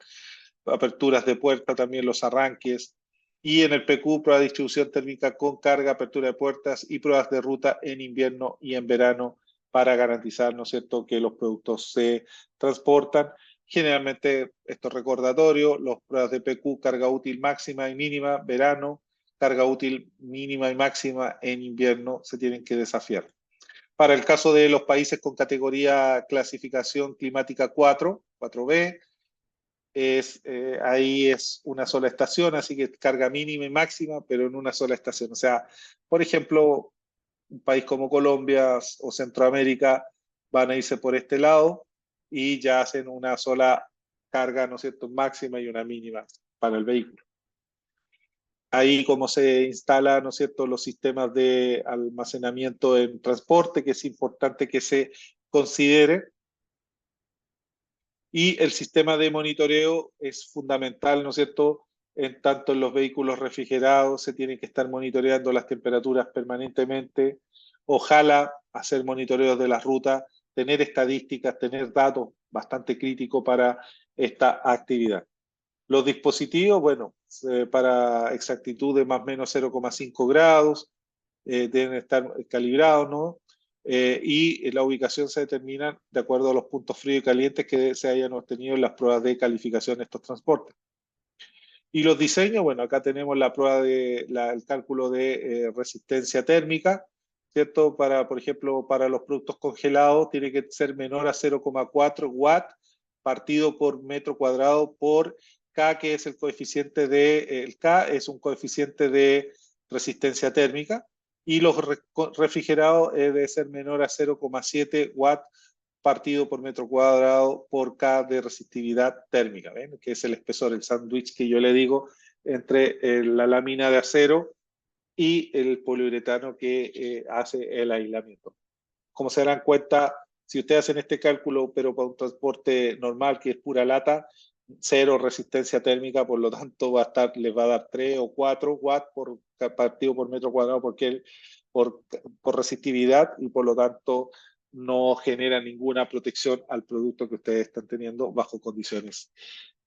Aperturas de puerta, también los arranques. Y en el PQ, prueba de distribución térmica con carga, apertura de puertas y pruebas de ruta en invierno y en verano para garantizar, ¿no es cierto?, que los productos se transportan. Generalmente estos recordatorios, las pruebas de PQ, carga útil máxima y mínima, verano, carga útil mínima y máxima en invierno, se tienen que desafiar. Para el caso de los países con categoría clasificación climática 4, 4B, ahí es una sola estación, así que carga mínima y máxima, pero en una sola estación. O sea, por ejemplo, un país como Colombia o Centroamérica van a irse por este lado y ya hacen una sola carga, ¿no es cierto?, máxima y una mínima para el vehículo. Ahí como se instala, ¿no es cierto?, los sistemas de almacenamiento en transporte, que es importante que se considere. Y el sistema de monitoreo es fundamental, ¿no es cierto?, en tanto en los vehículos refrigerados se tienen que estar monitoreando las temperaturas permanentemente. Ojalá hacer monitoreos de las rutas, tener estadísticas, tener datos bastante críticos para esta actividad. Los dispositivos, bueno, para exactitud de más o menos 0,5 grados, deben estar calibrados, ¿no? Y la ubicación se determina de acuerdo a los puntos fríos y calientes que se hayan obtenido en las pruebas de calificación de estos transportes. Y los diseños, bueno, acá tenemos la prueba de el cálculo de resistencia térmica, ¿cierto? Por ejemplo, para los productos congelados tiene que ser menor a 0,4 watt partido por metro cuadrado por K, que es el coeficiente el K es un coeficiente de resistencia térmica, y los refrigerados debe ser menor a 0,7 watt partido por metro cuadrado por K de resistividad térmica, ¿ven? Que es el espesor, el sándwich que yo le digo entre la lámina de acero y el poliuretano que hace el aislamiento. Como se darán cuenta, si ustedes hacen este cálculo, pero para un transporte normal, que es pura lata, cero resistencia térmica, por lo tanto les va a dar 3 o 4 watts partido por metro cuadrado por resistividad, y por lo tanto no genera ninguna protección al producto que ustedes están teniendo bajo condiciones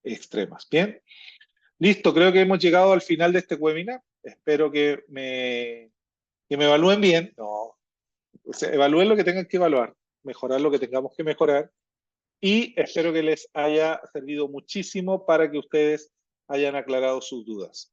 extremas. Bien, listo, creo que hemos llegado al final de este webinar. Espero que me evalúen bien. No, o sea, evalúen lo que tengan que evaluar, mejorar lo que tengamos que mejorar, y espero que les haya servido muchísimo para que ustedes hayan aclarado sus dudas.